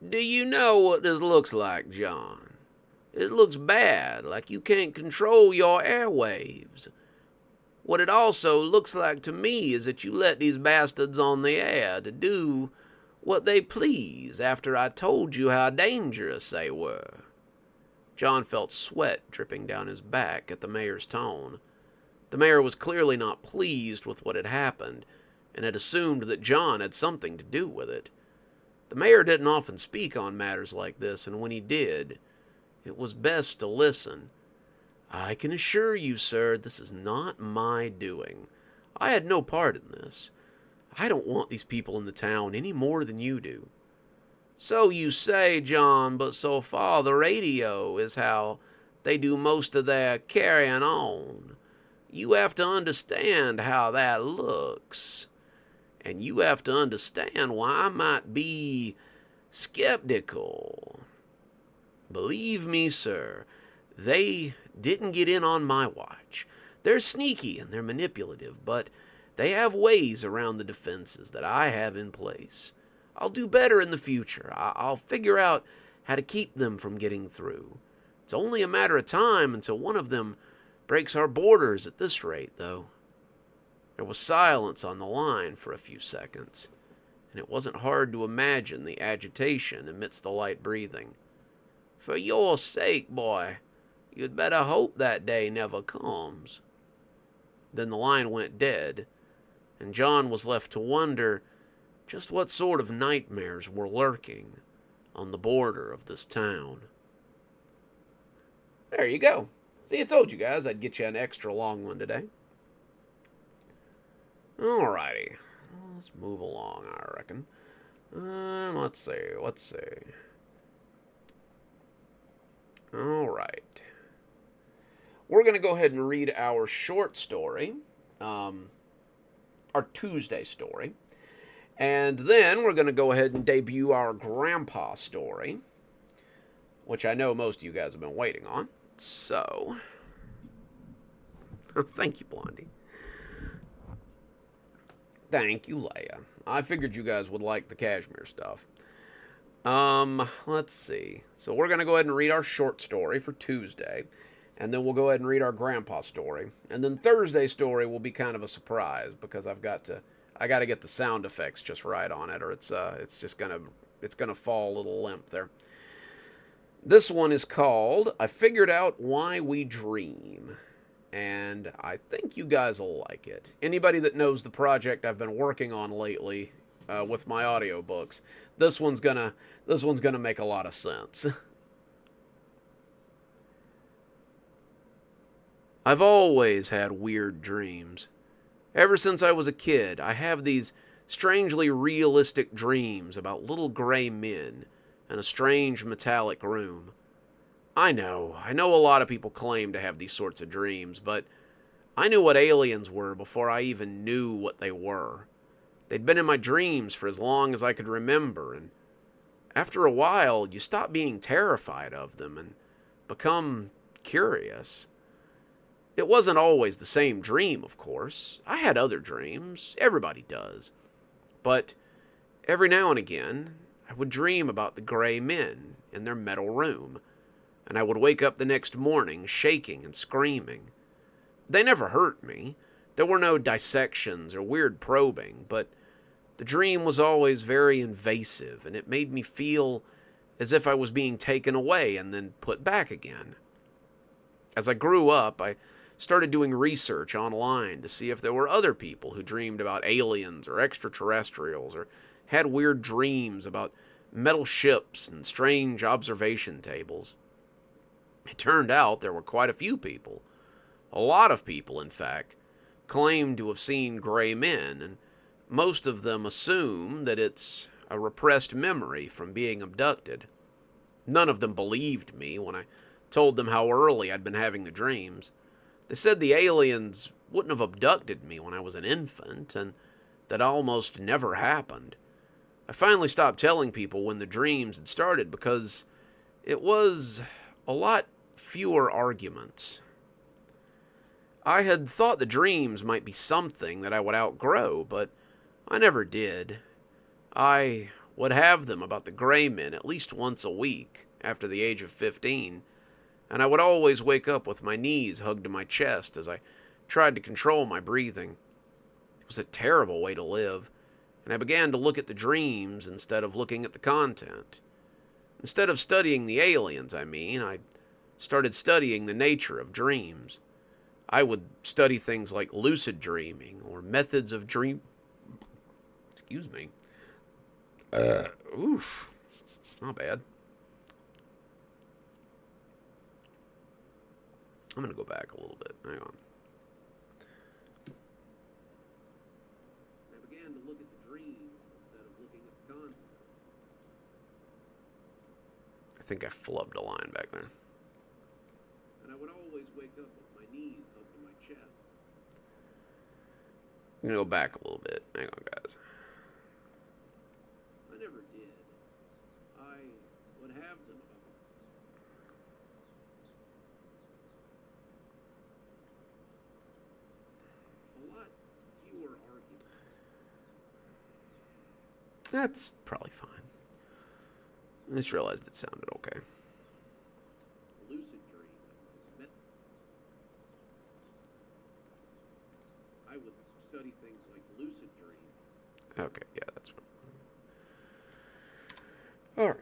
Do you know what this looks like, John? It looks bad, like you can't control your airwaves. What it also looks like to me is that you let these bastards on the air to do what they please after I told you how dangerous they were. John felt sweat dripping down his back at the mayor's tone. The mayor was clearly not pleased with what had happened, and had assumed that John had something to do with it. The mayor didn't often speak on matters like this, and when he did, it was best to listen. I can assure you, sir, this is not my doing. I had no part in this. I don't want these people in the town any more than you do. So you say, John, but so far the radio is how they do most of their carrying on. You have to understand how that looks. And you have to understand why I might be skeptical. Believe me, sir, they didn't get in on my watch. They're sneaky and they're manipulative, but they have ways around the defenses that I have in place. I'll do better in the future. I'll figure out how to keep them from getting through. It's only a matter of time until one of them breaks our borders at this rate, though. There was silence on the line for a few seconds, and it wasn't hard to imagine the agitation amidst the light breathing. For your sake, boy, you'd better hope that day never comes. Then the line went dead, and John was left to wonder just what sort of nightmares were lurking on the border of this town. There you go. See, I told you guys I'd get you an extra long one today. Alrighty. Let's move along, I reckon. Let's see. Alright. We're going to go ahead and read our short story, our Tuesday story. And then we're going to go ahead and debut our grandpa story, which I know most of you guys have been waiting on. So, thank you, Blondie. Thank you, Leia. I figured you guys would like the cashmere stuff. Let's see. So we're going to go ahead and read our short story for Tuesday. And then we'll go ahead and read our grandpa story. And then Thursday's story will be kind of a surprise because I got to get the sound effects just right on it, or it's gonna fall a little limp there. This one is called I Figured Out Why We Dream. And I think you guys will like it. Anybody that knows the project I've been working on lately with my audiobooks, this one's gonna make a lot of sense. I've always had weird dreams. Ever since I was a kid, I have these strangely realistic dreams about little gray men in a strange metallic room. I know a lot of people claim to have these sorts of dreams, but I knew what aliens were before I even knew what they were. They'd been in my dreams for as long as I could remember, and after a while, you stop being terrified of them and become curious. It wasn't always the same dream, of course. I had other dreams. Everybody does. But every now and again, I would dream about the gray men in their metal room, and I would wake up the next morning shaking and screaming. They never hurt me. There were no dissections or weird probing, but the dream was always very invasive, and it made me feel as if I was being taken away and then put back again. As I grew up, I started doing research online to see if there were other people who dreamed about aliens or extraterrestrials or had weird dreams about metal ships and strange observation tables. It turned out there were quite a few people, a lot of people, in fact, claimed to have seen gray men, and most of them assume that it's a repressed memory from being abducted. None of them believed me when I told them how early I'd been having the dreams. They said the aliens wouldn't have abducted me when I was an infant, and that almost never happened. I finally stopped telling people when the dreams had started because it was a lot fewer arguments. I had thought the dreams might be something that I would outgrow, but I never did. I would have them about the gray men at least once a week after the age of 15, and I would always wake up with my knees hugged to my chest as I tried to control my breathing. It was a terrible way to live, and I began to look at the dreams instead of looking at the content. Instead of studying the aliens, I started studying the nature of dreams. I would study things like lucid dreaming or methods of dream. Excuse me. Oof. Not bad. I'm going to go back a little bit. Hang on. I began to look at the dreams instead of looking at the content. I think I flubbed a line back there. And I would always wake up with my knees hugged to my chest. I'm going to go back a little bit. Hang on, guys. I never did. I would have them about a lot fewer arguments. That's probably fine. I just realized it sounded okay. Lucid dreaming. I would study things like lucid dreaming. Okay, yeah, that's what. Alright.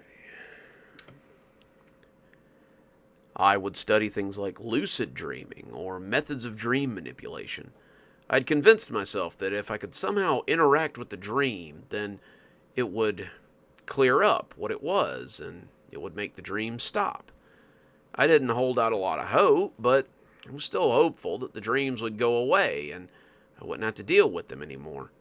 I would study things like lucid dreaming or methods of dream manipulation. I'd convinced myself that if I could somehow interact with the dream, then it would clear up what it was and it would make the dream stop. I didn't hold out a lot of hope, but I was still hopeful that the dreams would go away and I wouldn't have to deal with them anymore.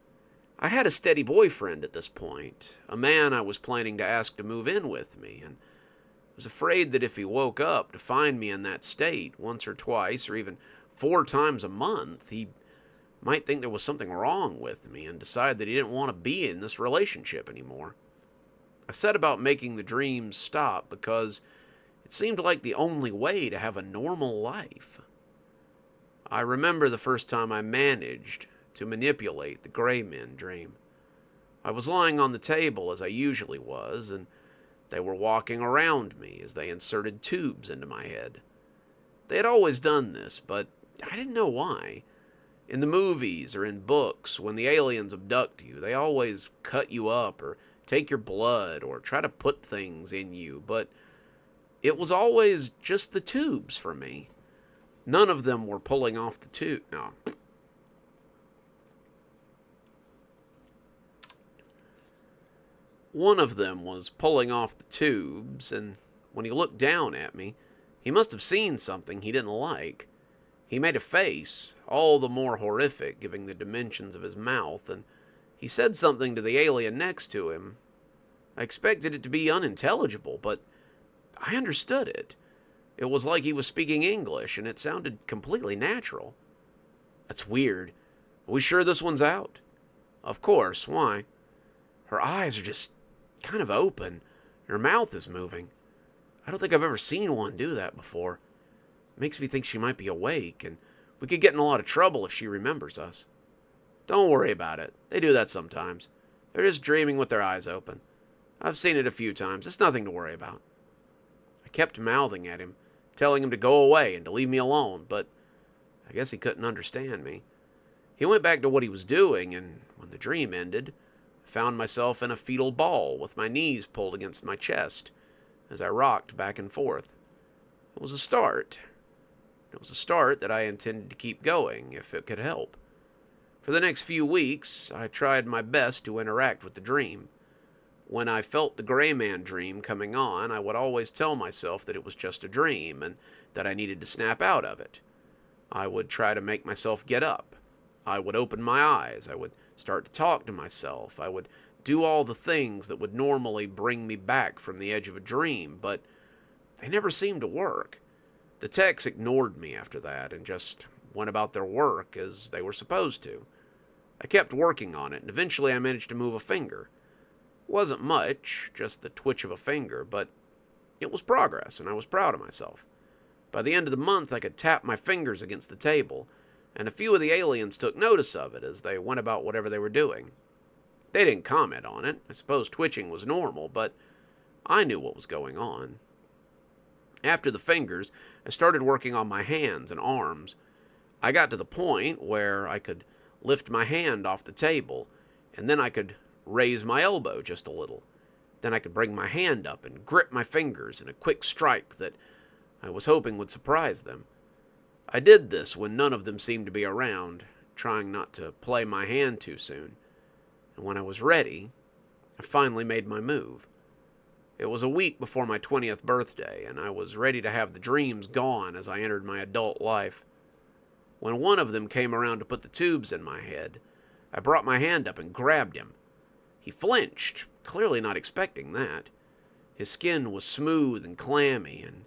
I had a steady boyfriend at this point, a man I was planning to ask to move in with me, and I was afraid that if he woke up to find me in that state once or twice or even 4 times a month, he might think there was something wrong with me and decide that he didn't want to be in this relationship anymore. I set about making the dreams stop because it seemed like the only way to have a normal life. I remember the first time I managed to manipulate the gray men dream. I was lying on the table as I usually was, and they were walking around me as they inserted tubes into my head. They had always done this, but I didn't know why. In the movies or in books, when the aliens abduct you, they always cut you up or take your blood or try to put things in you, but it was always just the tubes for me. None of them were pulling off the tube. No. One of them was pulling off the tubes, and when he looked down at me, he must have seen something he didn't like. He made a face, all the more horrific given the dimensions of his mouth, and he said something to the alien next to him. I expected it to be unintelligible, but I understood it. It was like he was speaking English, and it sounded completely natural. That's weird. Are we sure this one's out? Of course, why? Her eyes are just kind of open. Her mouth is moving. I don't think I've ever seen one do that before. It makes me think she might be awake, and we could get in a lot of trouble if she remembers us. Don't worry about it. They do that sometimes. They're just dreaming with their eyes open. I've seen it a few times. It's nothing to worry about. I kept mouthing at him, telling him to go away and to leave me alone, but I guess he couldn't understand me. He went back to what he was doing, and when the dream ended, I found myself in a fetal ball with my knees pulled against my chest as I rocked back and forth. It was a start. It was a start that I intended to keep going if it could help. For the next few weeks, I tried my best to interact with the dream. When I felt the gray man dream coming on, I would always tell myself that it was just a dream and that I needed to snap out of it. I would try to make myself get up. I would open my eyes. I would start to talk to myself. I would do all the things that would normally bring me back from the edge of a dream, but they never seemed to work. The techs ignored me after that and just went about their work as they were supposed to. I kept working on it, and eventually I managed to move a finger. It wasn't much, just the twitch of a finger, but it was progress, and I was proud of myself. By the end of the month, I could tap my fingers against the table, and a few of the aliens took notice of it as they went about whatever they were doing. They didn't comment on it. I suppose twitching was normal, but I knew what was going on. After the fingers, I started working on my hands and arms. I got to the point where I could lift my hand off the table, and then I could raise my elbow just a little. Then I could bring my hand up and grip my fingers in a quick strike that I was hoping would surprise them. I did this when none of them seemed to be around, trying not to play my hand too soon. And when I was ready, I finally made my move. It was a week before my 20th birthday, and I was ready to have the dreams gone as I entered my adult life. When one of them came around to put the tubes in my head, I brought my hand up and grabbed him. He flinched, clearly not expecting that. His skin was smooth and clammy, and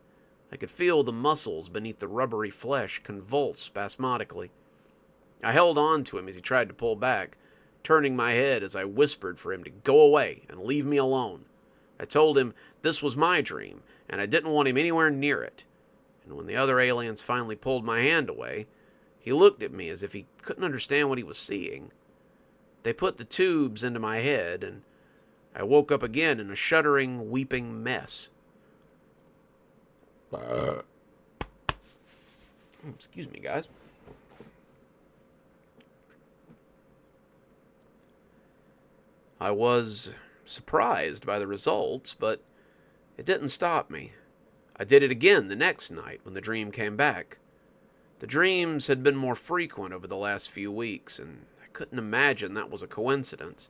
I could feel the muscles beneath the rubbery flesh convulse spasmodically. I held on to him as he tried to pull back, turning my head as I whispered for him to go away and leave me alone. I told him this was my dream, and I didn't want him anywhere near it. And when the other aliens finally pulled my hand away, he looked at me as if he couldn't understand what he was seeing. They put the tubes into my head, and I woke up again in a shuddering, weeping mess. Excuse me, guys. I was surprised by the results, but it didn't stop me. I did it again the next night when the dream came back. The dreams had been more frequent over the last few weeks, and I couldn't imagine that was a coincidence.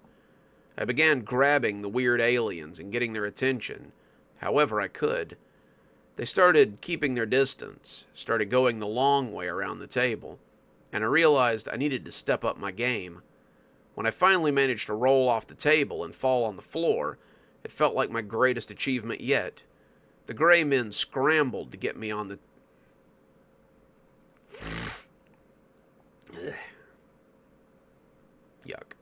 I began grabbing the weird aliens and getting their attention, however I could. They started keeping their distance, started going the long way around the table, and I realized I needed to step up my game. When I finally managed to roll off the table and fall on the floor, it felt like my greatest achievement yet. The gray men scrambled to get me on the... Yuck.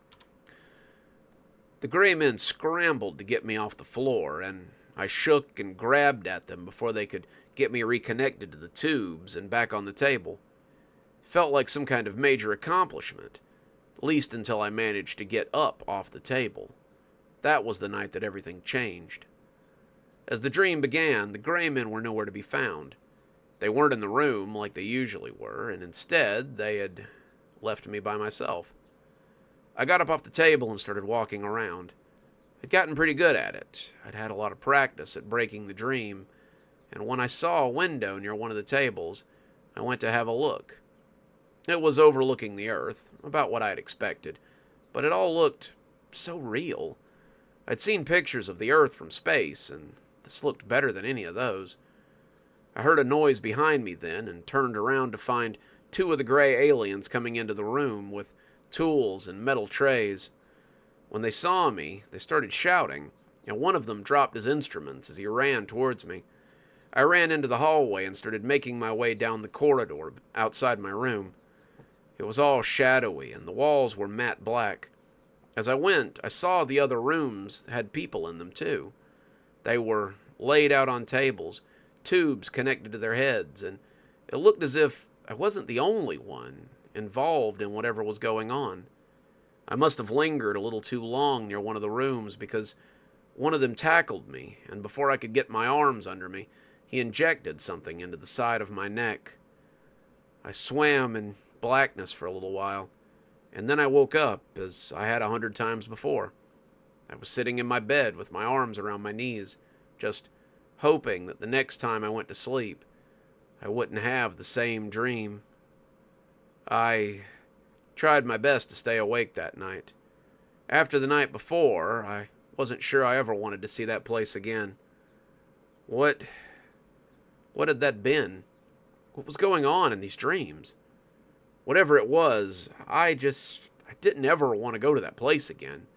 The gray men scrambled to get me off the floor, and I shook and grabbed at them before they could get me reconnected to the tubes and back on the table. It felt like some kind of major accomplishment, at least until I managed to get up off the table. That was the night that everything changed. As the dream began, the gray men were nowhere to be found. They weren't in the room like they usually were, and instead they had left me by myself. I got up off the table and started walking around. I'd gotten pretty good at it. I'd had a lot of practice at breaking the dream, and when I saw a window near one of the tables, I went to have a look. It was overlooking the earth, about what I had expected, but it all looked so real. I'd seen pictures of the earth from space, and this looked better than any of those. I heard a noise behind me then and turned around to find two of the gray aliens coming into the room with tools and metal trays. When they saw me, they started shouting, and one of them dropped his instruments as he ran towards me. I ran into the hallway and started making my way down the corridor outside my room. It was all shadowy, and the walls were matte black. As I went, I saw the other rooms had people in them too. They were laid out on tables, tubes connected to their heads, and it looked as if I wasn't the only one involved in whatever was going on. I must have lingered a little too long near one of the rooms because one of them tackled me, and before I could get my arms under me, he injected something into the side of my neck. I swam in blackness for a little while, and then I woke up as I had 100 times before. I was sitting in my bed with my arms around my knees, just hoping that the next time I went to sleep, I wouldn't have the same dream. I tried my best to stay awake that night. After the night before, I Wasn't sure I ever wanted to see that place again. What what had that been? What was going on in these dreams? Whatever it was, I didn't ever want to go to that place again.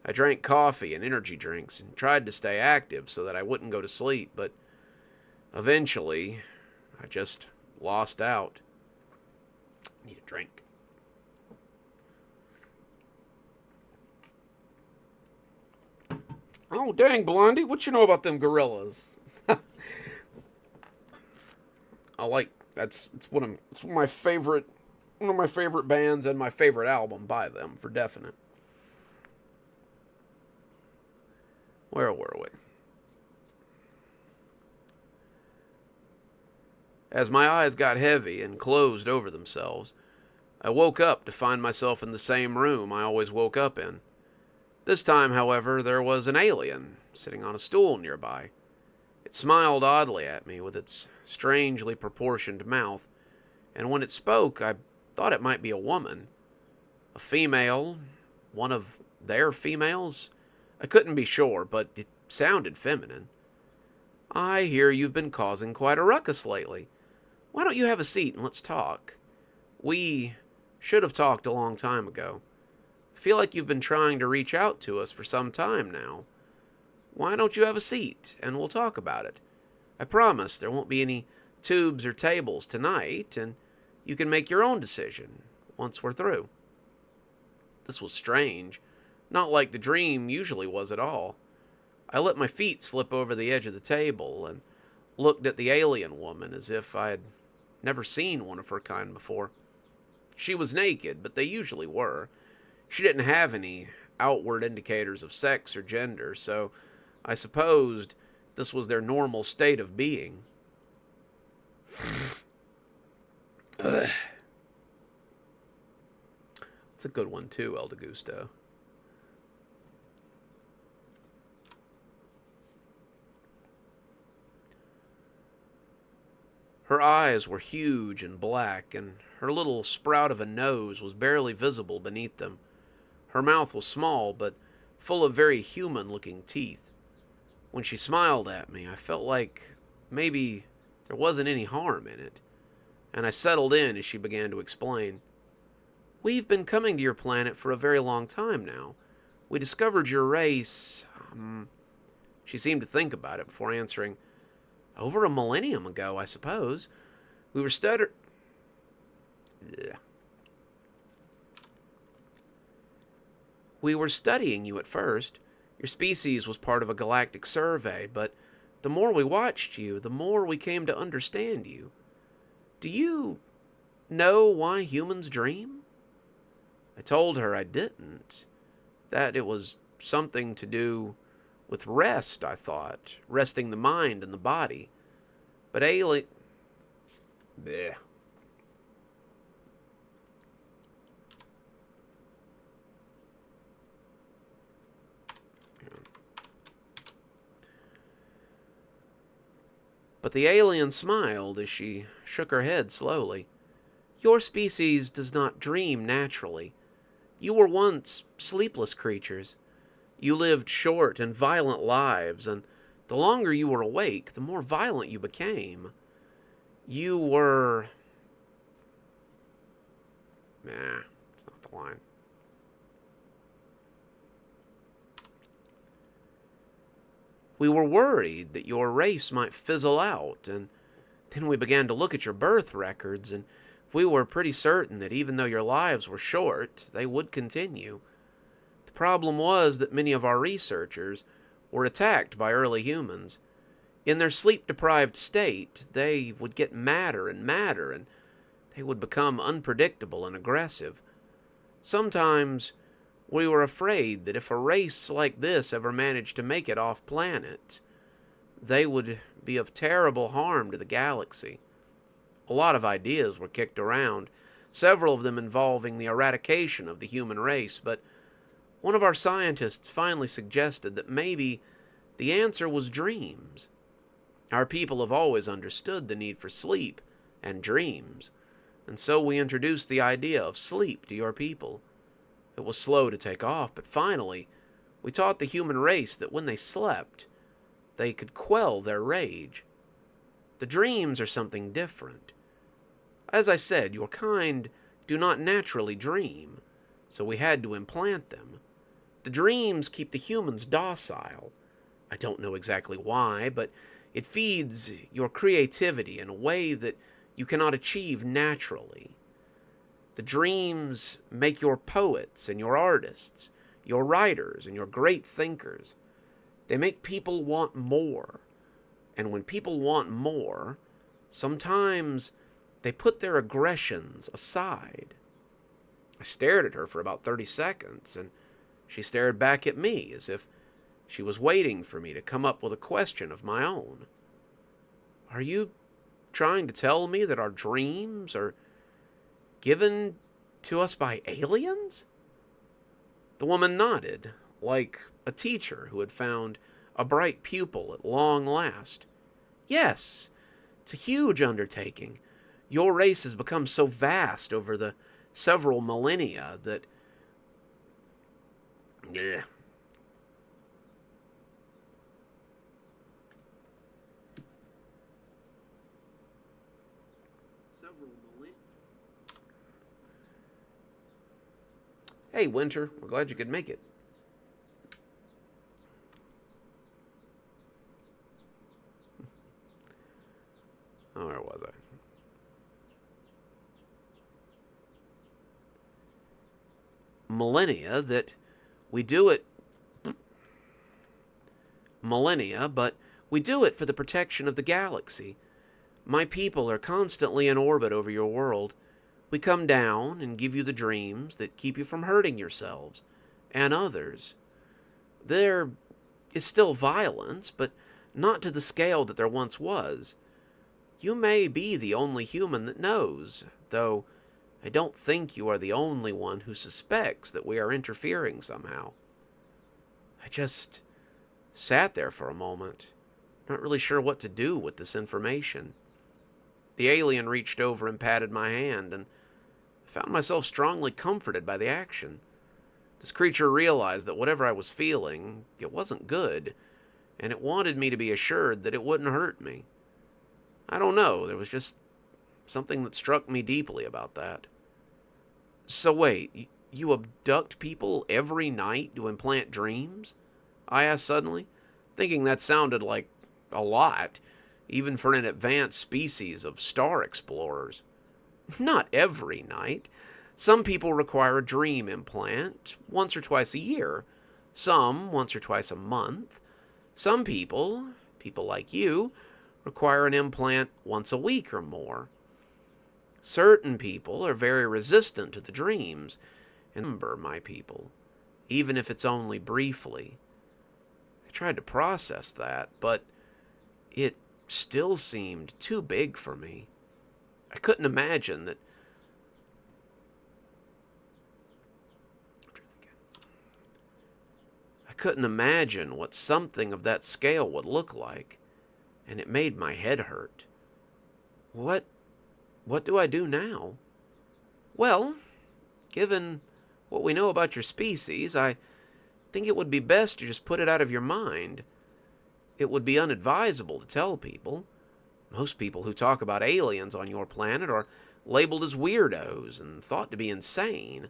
I drank coffee and energy drinks and tried to stay active so that I wouldn't go to sleep, but eventually I just lost out. Need a drink. Oh, dang, Blondie, what you know about them gorillas? I like it's one of my favorite bands and my favorite album by them for definite. Where were we? As my eyes got heavy and closed over themselves, I woke up to find myself in the same room I always woke up in. This time, however, there was an alien sitting on a stool nearby. It smiled oddly at me with its strangely proportioned mouth, and when it spoke, I thought it might be a woman. A female, one of their females? I couldn't be sure, but it sounded feminine. I hear you've been causing quite a ruckus lately. Why don't you have a seat and let's talk? We should have talked a long time ago. I feel like you've been trying to reach out to us for some time now. Why don't you have a seat and we'll talk about it? I promise there won't be any tubes or tables tonight, and you can make your own decision once we're through. This was strange, not like the dream usually was at all. I let my feet slip over the edge of the table and looked at the alien woman as if I had never seen one of her kind before. She was naked, but they usually were. She didn't have any outward indicators of sex or gender, so I supposed this was their normal state of being. That's a good one too, El Degusto. Her eyes were huge and black, and her little sprout of a nose was barely visible beneath them. Her mouth was small, but full of very human-looking teeth. When she smiled at me, I felt like maybe there wasn't any harm in it, and I settled in as she began to explain. We've been coming to your planet for a very long time now. We discovered your race. She seemed to think about it before answering. Over a millennium ago, I suppose. We were We were studying you at first. Your species was part of a galactic survey, but the more we watched you, the more we came to understand you. Do you know why humans dream? I told her I didn't. That it was something to do with rest, I thought. Resting the mind and the body. But alien... Bleh. But the alien smiled as she shook her head slowly. Your species does not dream naturally. You were once sleepless creatures. You lived short and violent lives, and the longer you were awake, the more violent you became. You were... Nah, it's not the line. We were worried that your race might fizzle out, and then we began to look at your birth records, and we were pretty certain that even though your lives were short, they would continue. The problem was that many of our researchers were attacked by early humans. In their sleep-deprived state, they would get madder and madder, and they would become unpredictable and aggressive. Sometimes we were afraid that if a race like this ever managed to make it off-planet, they would be of terrible harm to the galaxy. A lot of ideas were kicked around, several of them involving the eradication of the human race, but one of our scientists finally suggested that maybe the answer was dreams. Our people have always understood the need for sleep and dreams, and so we introduced the idea of sleep to your people. It was slow to take off, but finally, We taught the human race that when they slept, they could quell their rage. The dreams are something different. As I said, your kind do not naturally dream, so we had to implant them. The dreams keep the humans docile. I don't know exactly why, but it feeds your creativity in a way that you cannot achieve naturally. The dreams make your poets and your artists, your writers and your great thinkers. They make people want more. And when people want more, sometimes they put their aggressions aside. I stared at her for about 30 seconds, and she stared back at me as if she was waiting for me to come up with a question of my own. Are you trying to tell me that our dreams are given to us by aliens? The woman nodded, like a teacher who had found a bright pupil at long last. Yes, it's a huge undertaking. Your race has become so vast over the several millennia that... Yeah. Hey, Winter, we're glad you could make it. Oh, where was I? Millennia that we do it. Millennia, but we do it for the protection of the galaxy. My people are constantly in orbit over your world. We come down and give you the dreams that keep you from hurting yourselves and others. There is still violence, but not to the scale that there once was. You may be the only human that knows, though I don't think you are the only one who suspects that we are interfering somehow. I just sat there for a moment, not really sure what to do with this information. The alien reached over and patted my hand, and I found myself strongly comforted by the action. This creature realized that whatever I was feeling, it wasn't good, and it wanted me to be assured that it wouldn't hurt me. I don't know, there was just something that struck me deeply about that. So wait, you abduct people every night to implant dreams? I asked suddenly, thinking that sounded like a lot, even for an advanced species of star explorers. Not every night. Some people require a dream implant once or twice a year, some once or twice a month. Some people like you, require an implant once a week or more. Certain people are very resistant to the dreams, and remember my people, even if it's only briefly. I tried to process that, but it still seemed too big for me. I couldn't imagine that. I couldn't imagine what something of that scale would look like, and it made my head hurt. What do I do now? Well, given what we know about your species, I think it would be best to just put it out of your mind. It would be unadvisable to tell people. Most people who talk about aliens on your planet are labeled as weirdos and thought to be insane.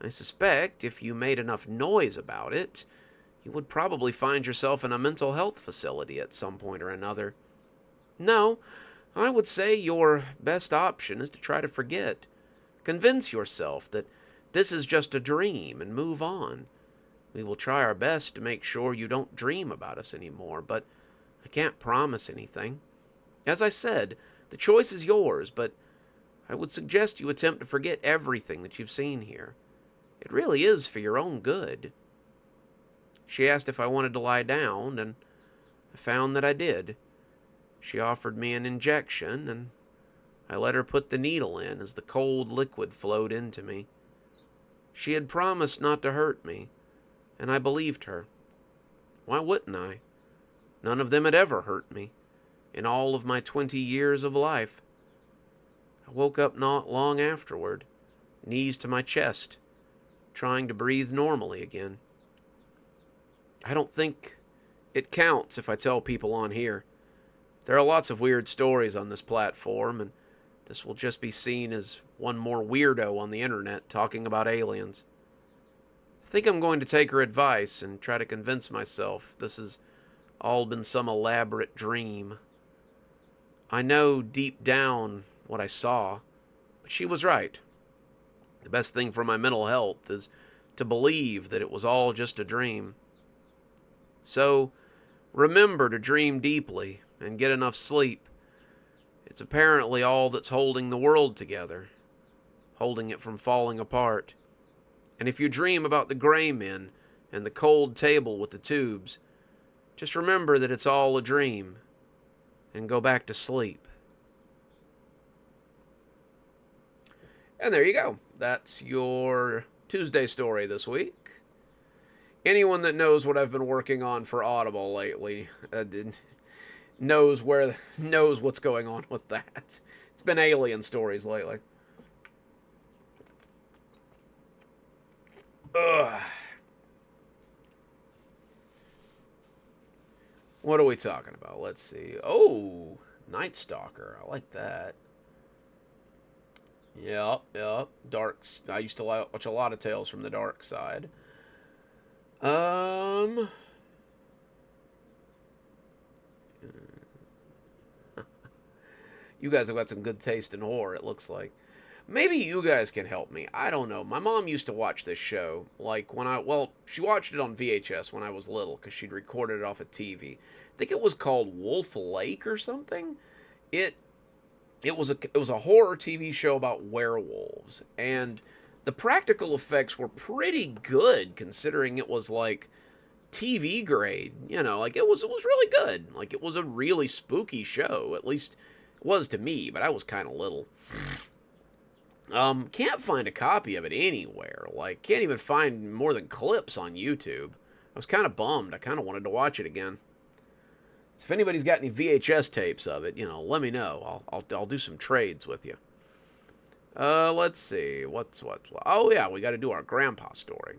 I suspect if you made enough noise about it, you would probably find yourself in a mental health facility at some point or another. No, I would say your best option is to try to forget. Convince yourself that this is just a dream and move on. We will try our best to make sure you don't dream about us anymore, but I can't promise anything. As I said, the choice is yours, but I would suggest you attempt to forget everything that you've seen here. It really is for your own good. She asked if I wanted to lie down, and I found that I did. She offered me an injection, and I let her put the needle in as the cold liquid flowed into me. She had promised not to hurt me, and I believed her. Why wouldn't I? None of them had ever hurt me in all of my 20 years of life. I woke up not long afterward, knees to my chest, trying to breathe normally again. I don't think it counts if I tell people on here. There are lots of weird stories on this platform, and this will just be seen as one more weirdo on the internet talking about aliens. I think I'm going to take her advice and try to convince myself this has all been some elaborate dream. I know deep down what I saw, but she was right. The best thing for my mental health is to believe that it was all just a dream. So, remember to dream deeply and get enough sleep. It's apparently all that's holding the world together, holding it from falling apart. And if you dream about the gray men and the cold table with the tubes, just remember that it's all a dream and go back to sleep. And there you go. That's your Tuesday story this week. Anyone that knows what I've been working on for Audible lately knows what's going on with that. It's been alien stories lately. Ugh. What are we talking about? Let's see. Oh, Night Stalker. I like that. Yep. Darks. I used to watch a lot of Tales from the Dark Side. You guys have got some good taste in horror, it looks like. Maybe you guys can help me. I don't know. My mom used to watch this show. Like she watched it on VHS when I was little because she'd recorded it off a TV. I think it was called Wolf Lake or something. It was a horror TV show about werewolves, and the practical effects were pretty good considering it was like TV grade. Like it was really good. Like it was a really spooky show. At least it was to me, but I was kind of little. Can't find a copy of it anywhere. Like, can't even find more than clips on YouTube. I was kind of bummed. I kind of wanted to watch it again. So if anybody's got any VHS tapes of it, let me know. I'll do some trades with you. Let's see. What? Oh yeah, we got to do our grandpa story.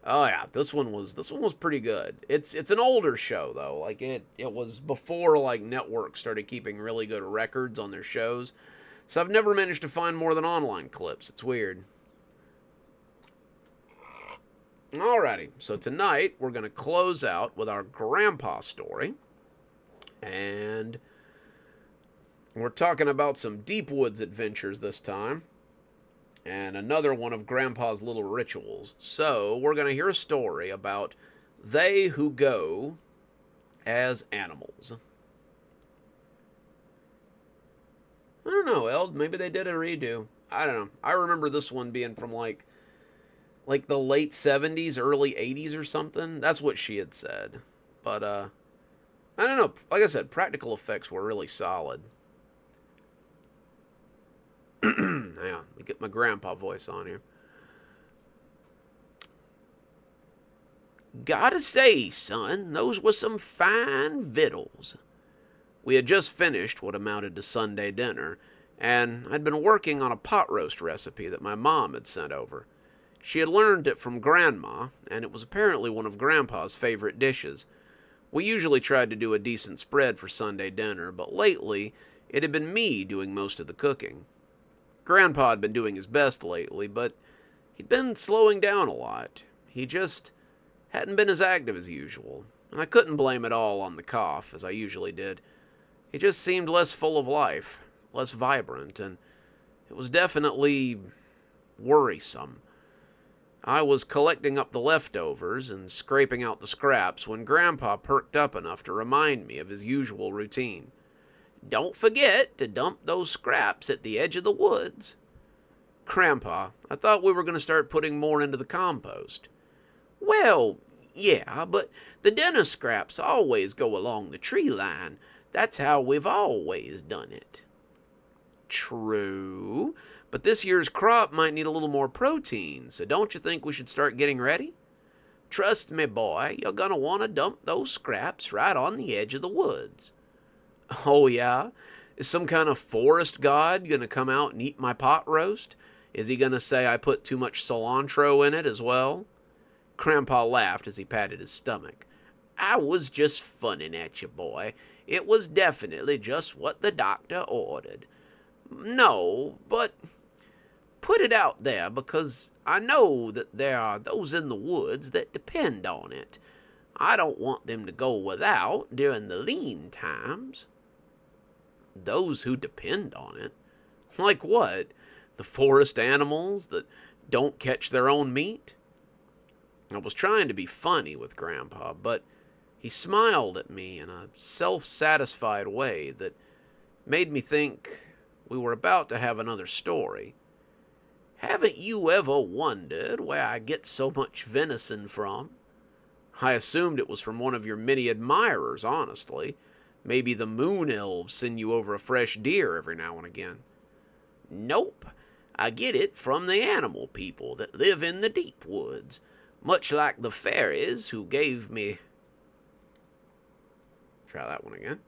Oh yeah, this one was pretty good. It's an older show though. Like it was before like networks started keeping really good records on their shows. So I've never managed to find more than online clips. It's weird. Alrighty, so tonight we're gonna close out with our grandpa story. And we're talking about some deep woods adventures this time. And another one of Grandpa's little rituals. So, we're going to hear a story about they who go as animals. I don't know, Eld. Maybe they did a redo. I don't know. I remember this one being from like the late 70s, early 80s or something. That's what she had said. But, I don't know. Like I said, practical effects were really solid. Hang on, let me get my grandpa voice on here. Gotta say, son, those were some fine victuals. We had just finished what amounted to Sunday dinner, and I'd been working on a pot roast recipe that my mom had sent over. She had learned it from Grandma, and it was apparently one of Grandpa's favorite dishes. We usually tried to do a decent spread for Sunday dinner, but lately it had been me doing most of the cooking. Grandpa had been doing his best lately, but he'd been slowing down a lot. He just hadn't been as active as usual, and I couldn't blame it all on the cough, as I usually did. He just seemed less full of life, less vibrant, and it was definitely worrisome. I was collecting up the leftovers and scraping out the scraps when Grandpa perked up enough to remind me of his usual routine. Don't forget to dump those scraps at the edge of the woods. Grandpa, I thought we were going to start putting more into the compost. Well, yeah, but the dinner scraps always go along the tree line. That's how we've always done it. True, but this year's crop might need a little more protein, so don't you think we should start getting ready? Trust me, boy, you're going to want to dump those scraps right on the edge of the woods. Oh, yeah? Is some kind of forest god going to come out and eat my pot roast? Is he going to say I put too much cilantro in it as well? Grandpa laughed as he patted his stomach. I was just funning at you, boy. It was definitely just what the doctor ordered. No, but put it out there because I know that there are those in the woods that depend on it. I don't want them to go without during the lean times. Those who depend on it? Like what? The forest animals that don't catch their own meat? I was trying to be funny with Grandpa, but he smiled at me in a self-satisfied way that made me think we were about to have another story. Haven't you ever wondered where I get so much venison from? I assumed it was from one of your many admirers, honestly. Maybe the moon elves send you over a fresh deer every now and again. Nope. I get it from the animal people that live in the deep woods, much like the fairies who gave me... Try that one again.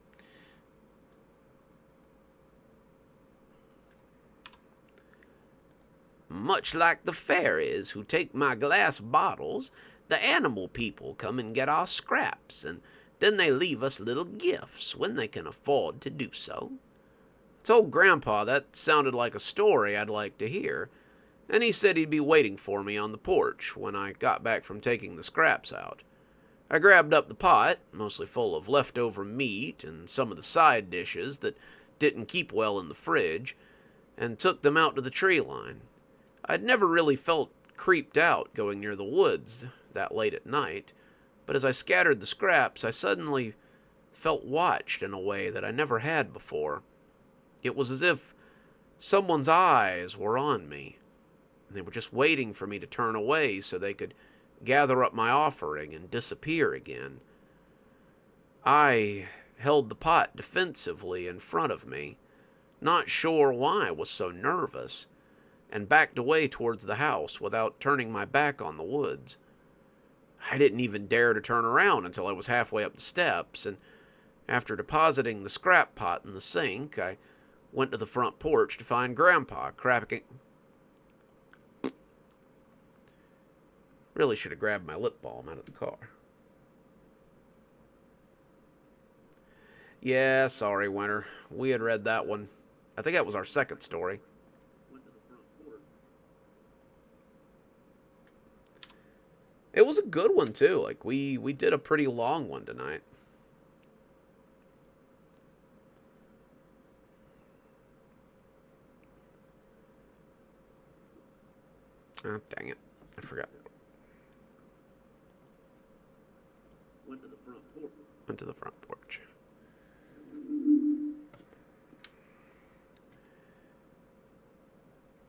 Much like the fairies who take my glass bottles, the animal people come and get our scraps, and then they leave us little gifts when they can afford to do so. I told Grandpa that sounded like a story I'd like to hear, and he said he'd be waiting for me on the porch when I got back from taking the scraps out. I grabbed up the pot, mostly full of leftover meat and some of the side dishes that didn't keep well in the fridge, and took them out to the tree line. I'd never really felt creeped out going near the woods that late at night, but as I scattered the scraps, I suddenly felt watched in a way that I never had before. It was as if someone's eyes were on me. They were just waiting for me to turn away so they could gather up my offering and disappear again. I held the pot defensively in front of me, not sure why I was so nervous, and backed away towards the house without turning my back on the woods. I didn't even dare to turn around until I was halfway up the steps, and after depositing the scrap pot in the sink, I went to the front porch to find Grandpa cracking... Really should have grabbed my lip balm out of the car. Yeah, sorry, Winter. We had read that one. I think that was our second story. It was a good one, too. Like, we did a pretty long one tonight. Oh, dang it. I forgot. Went to the front porch. Went to the front porch.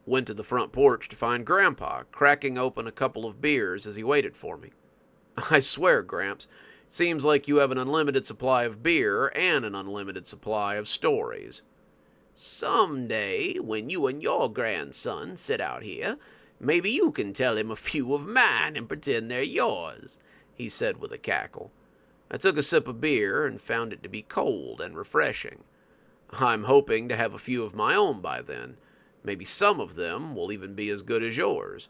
Went to the front porch to find Grandpa cracking open a couple of beers as he waited for me. I swear, Gramps, it seems like you have an unlimited supply of beer and an unlimited supply of stories. Someday, when you and your grandson sit out here, maybe you can tell him a few of mine and pretend they're yours, he said with a cackle. I took a sip of beer and found it to be cold and refreshing. I'm hoping to have a few of my own by then. Maybe some of them will even be as good as yours.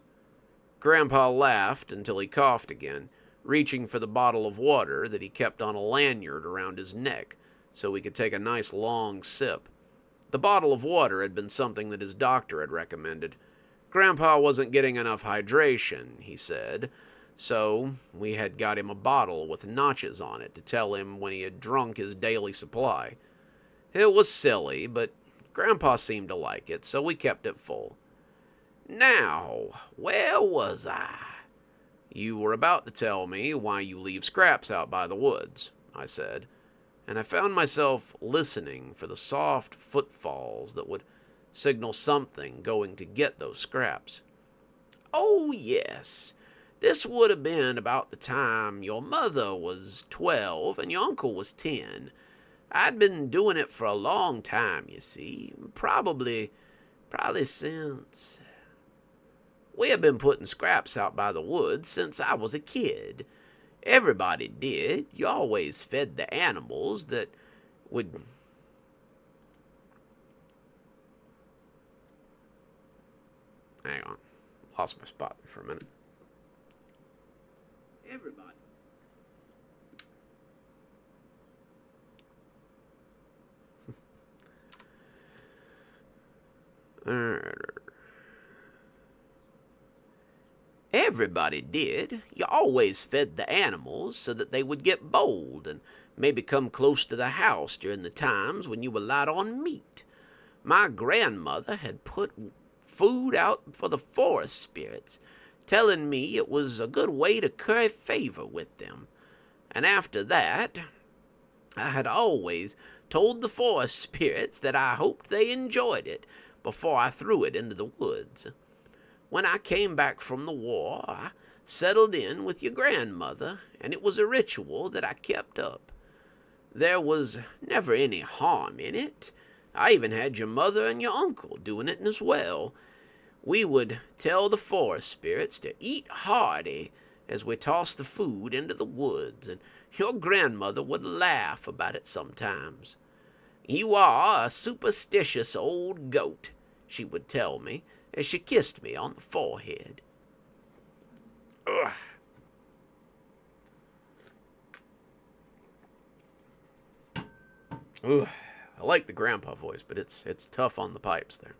Grandpa laughed until he coughed again, reaching for the bottle of water that he kept on a lanyard around his neck so he could take a nice long sip. The bottle of water had been something that his doctor had recommended. Grandpa wasn't getting enough hydration, he said, so we had got him a bottle with notches on it to tell him when he had drunk his daily supply. It was silly, but Grandpa seemed to like it, so we kept it full. Now, where was I? You were about to tell me why you leave scraps out by the woods, I said, and I found myself listening for the soft footfalls that would signal something going to get those scraps. Oh, yes. This would have been about the time your mother was 12 and your uncle was 10. I'd been doing it for a long time, you see. Probably since... We have been putting scraps out by the woods since I was a kid. Everybody did. You always fed the animals that would... Hang on. Lost my spot for a minute. Everybody. Everybody did. You always fed the animals so that they would get bold and maybe come close to the house during the times when you were light on meat. My grandmother had put food out for the forest spirits, telling me it was a good way to curry favor with them. And after that, I had always told the forest spirits that I hoped they enjoyed it before I threw it into the woods. When I came back from the war, I settled in with your grandmother, and it was a ritual that I kept up. There was never any harm in it. I even had your mother and your uncle doing it as well. We would tell the forest spirits to eat hearty as we tossed the food into the woods, and your grandmother would laugh about it sometimes. "You are a superstitious old goat," she would tell me, as she kissed me on the forehead. Ugh. Ugh. I like the grandpa voice, but it's tough on the pipes there.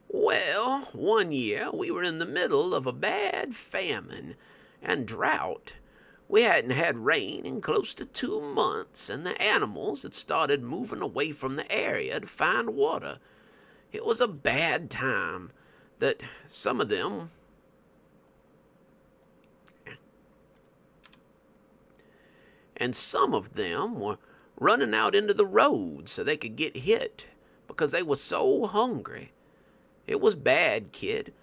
Well, one year we were in the middle of a bad famine and drought. We hadn't had rain in close to 2 months, and the animals had started moving away from the area to find water. It was a bad time that some of them were running out into the road so they could get hit because they were so hungry. It was bad, kid.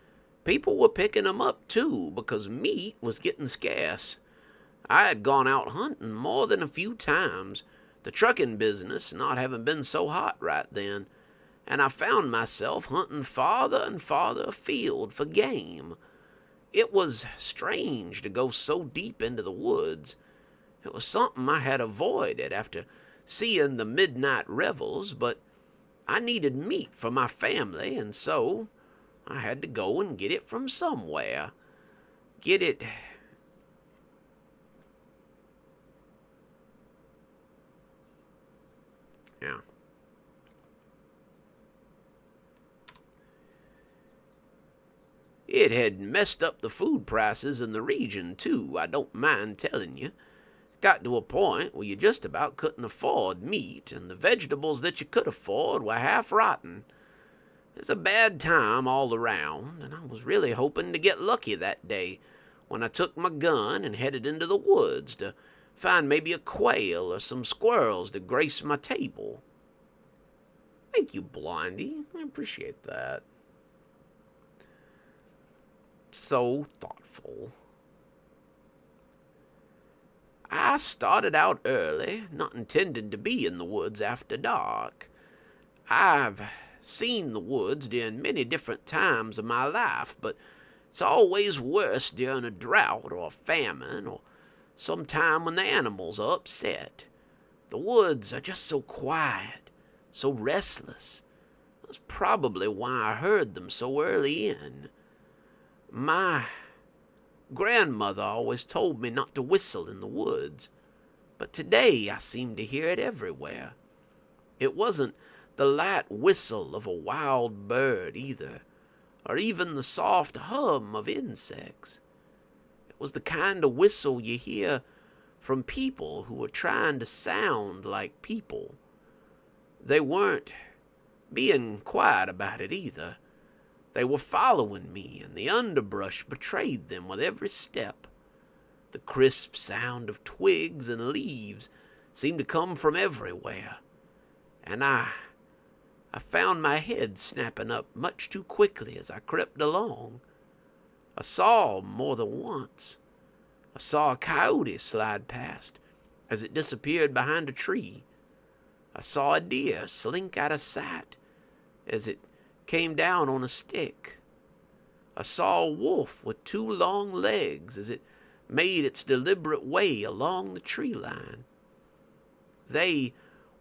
People were picking them up too because meat was getting scarce. I had gone out hunting more than a few times, the trucking business not having been so hot right then, and I found myself hunting farther and farther afield for game. It was strange to go so deep into the woods. It was something I had avoided after seeing the midnight revels, but I needed meat for my family, and so I had to go and get it from somewhere. Get it... Yeah. It had messed up the food prices in the region, too, I don't mind telling you. Got to a point where you just about couldn't afford meat, and the vegetables that you could afford were half rotten. It was a bad time all around, and I was really hoping to get lucky that day when I took my gun and headed into the woods to find maybe a quail or some squirrels to grace my table. Thank you, Blondie. I appreciate that. So thoughtful. I started out early, not intending to be in the woods after dark. I've seen the woods during many different times of my life, but it's always worse during a drought or a famine or some time when the animals are upset. The woods are just so quiet, so restless. That's probably why I heard them so early in. My grandmother always told me not to whistle in the woods, but today I seemed to hear it everywhere. It wasn't the light whistle of a wild bird either, or even the soft hum of insects. It was the kind of whistle you hear from people who were trying to sound like people. They weren't being quiet about it either. They were following me, and the underbrush betrayed them with every step. The crisp sound of twigs and leaves seemed to come from everywhere, and I found my head snapping up much too quickly as I crept along. I saw more than once. I saw a coyote slide past as it disappeared behind a tree. I saw a deer slink out of sight as it came down on a stick. I saw a wolf with 2 long legs as it made its deliberate way along the tree line. They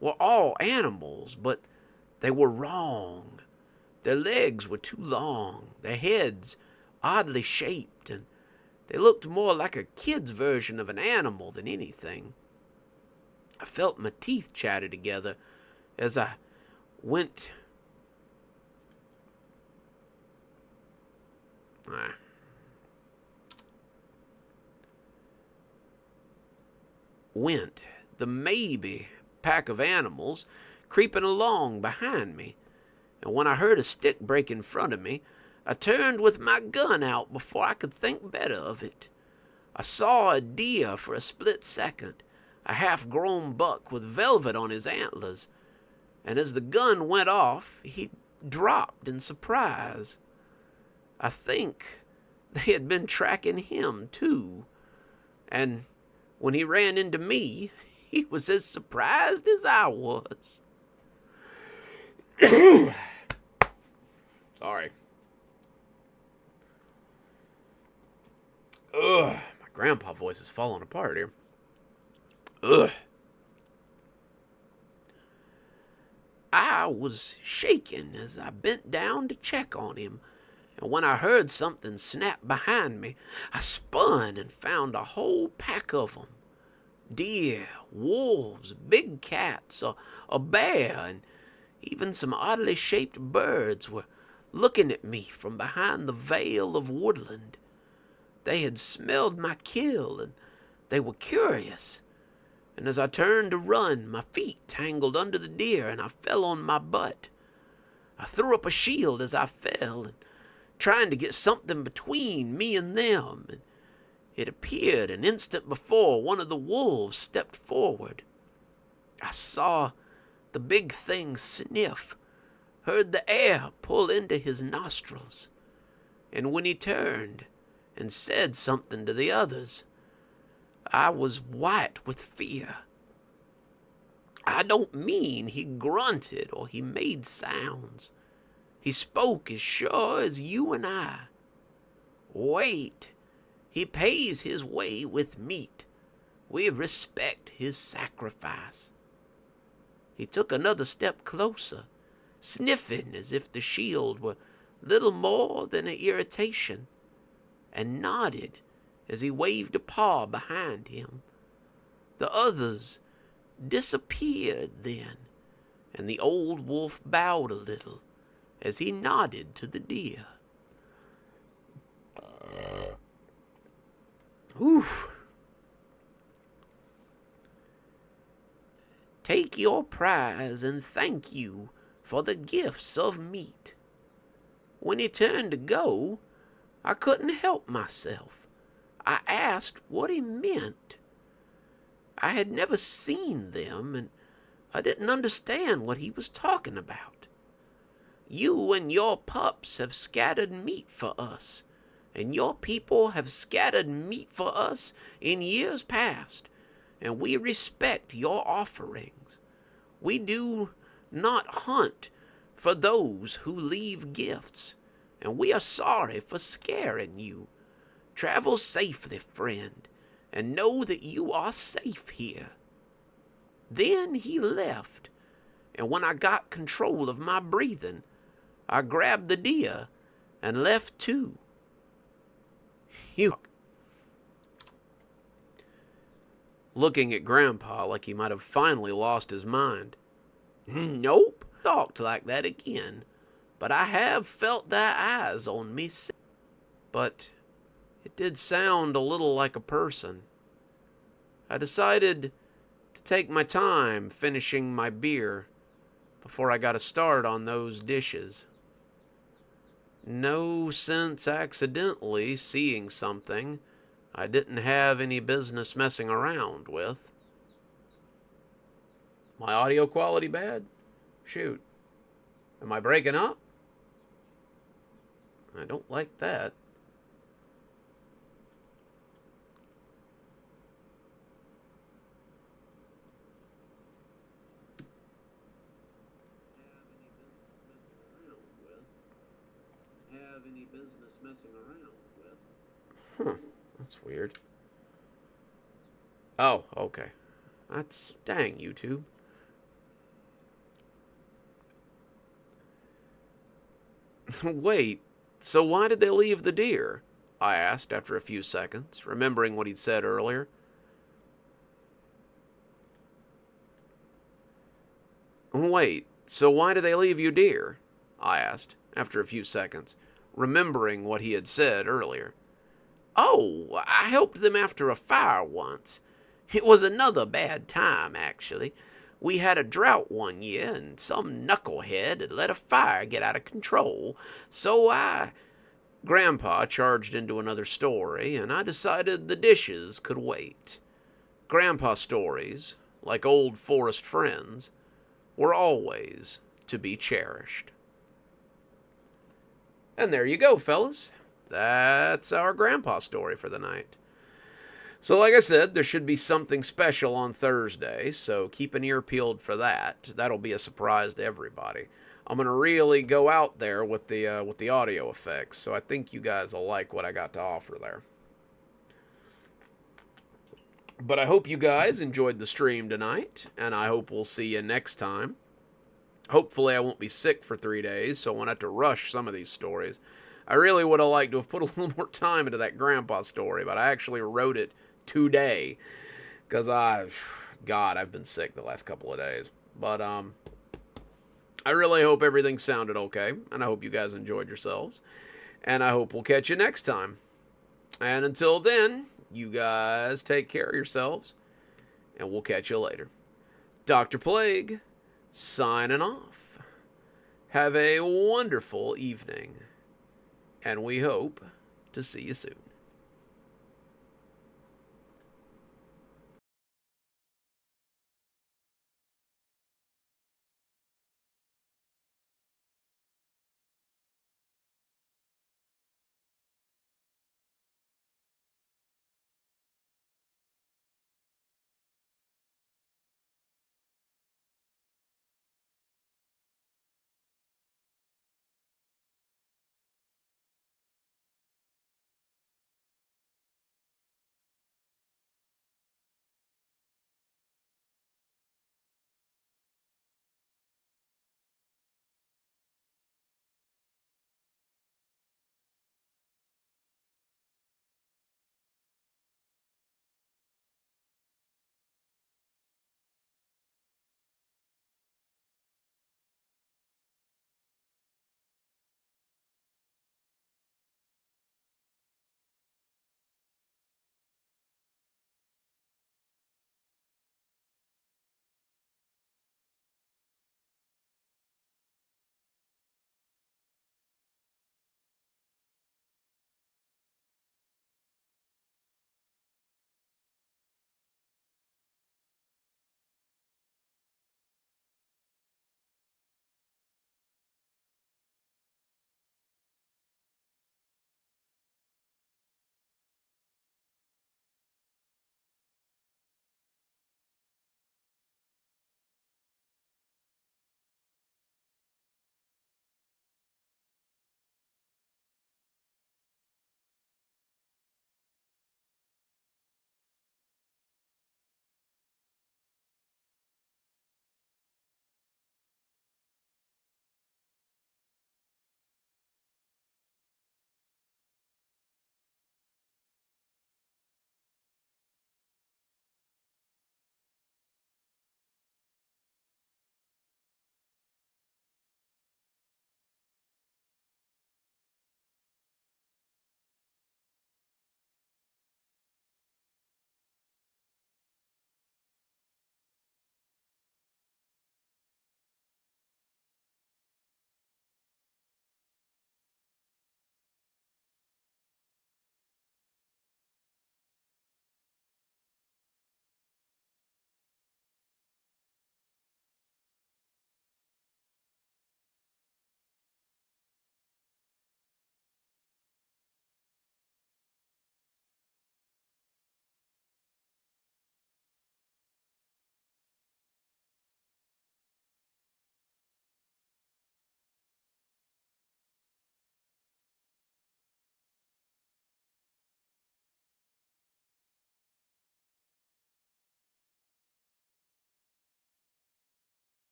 were all animals, but they were wrong. Their legs were too long, their heads oddly shaped, and They looked more like a kid's version of an animal than anything. I felt my teeth chatter together as I went. The maybe pack of animals creeping along behind me, and when I heard a stick break in front of me, I turned with my gun out before I could think better of it. I saw a deer for a split second, a half-grown buck with velvet on his antlers, and as the gun went off, he dropped in surprise. I think they had been tracking him, too, and when he ran into me, he was as surprised as I was. Sorry. Ugh, my grandpa voice is falling apart here. Ugh. I was shaking as I bent down to check on him, and when I heard something snap behind me, I spun and found a whole pack of them. Deer, wolves, big cats, a bear, and even some oddly shaped birds were looking at me from behind the veil of woodland. They had smelled my kill, and they were curious. And as I turned to run, my feet tangled under the deer, and I fell on my butt. I threw up a shield as I fell, and trying to get something between me and them, and it appeared an instant before one of the wolves stepped forward. I saw the big thing sniff, heard the air pull into his nostrils, and when he turned and said something to the others, I was white with fear. I don't mean he grunted or he made sounds. He spoke as sure as you and I. Wait. He pays his way with meat. We respect his sacrifice. He took another step closer, sniffing as if the shield were little more than an irritation, and nodded as he waved a paw behind him. The others disappeared then, and the old wolf bowed a little as he nodded to the deer. Oof. Take your prize and thank you for the gifts of meat. When he turned to go, I couldn't help myself. I asked what he meant. I had never seen them, and I didn't understand what he was talking about. You and your pups have scattered meat for us, and your people have scattered meat for us in years past, and we respect your offerings. We do not hunt for those who leave gifts, and we are sorry for scaring you. Travel safely, friend, and know that you are safe here. Then he left, and when I got control of my breathing, I grabbed the deer and left too. Looking at Grandpa like he might have finally lost his mind. Nope, talked like that again, but I have felt their eyes on me. But it did sound a little like a person. I decided to take my time finishing my beer before I got a start on those dishes. No sense accidentally seeing something I didn't have any business messing around with. My audio quality bad? Shoot. Am I breaking up? I don't like that. Have any business messing around with? Huh. That's weird. Oh, okay. That's dang, YouTube. Wait, so why did they leave the deer? I asked after a few seconds, remembering what he'd said earlier. Wait, so why did they leave you, dear? I asked after a few seconds, remembering what he had said earlier. Oh, I helped them after a fire once. It was another bad time, actually. We had a drought one year, and some knucklehead had let a fire get out of control, so Grandpa charged into another story, and I decided the dishes could wait. Grandpa stories, like old forest friends, were always to be cherished. And there you go, fellas. That's our grandpa story for the night. So, like I said, there should be something special on Thursday, so keep an ear peeled for that. That'll be a surprise to everybody. I'm gonna really go out there with the audio effects, so I think you guys will like what I got to offer there. But I hope you guys enjoyed the stream tonight, and I hope we'll see you next time. Hopefully, I won't be sick for 3 days, so I won't have to rush some of these stories. I really would have liked to have put a little more time into that grandpa story, but I actually wrote it today because I've been sick the last couple of days. But I really hope everything sounded okay, and I hope you guys enjoyed yourselves, and I hope we'll catch you next time. And until then, you guys take care of yourselves, and we'll catch you later. Dr. Plague, signing off. Have a wonderful evening, and we hope to see you soon.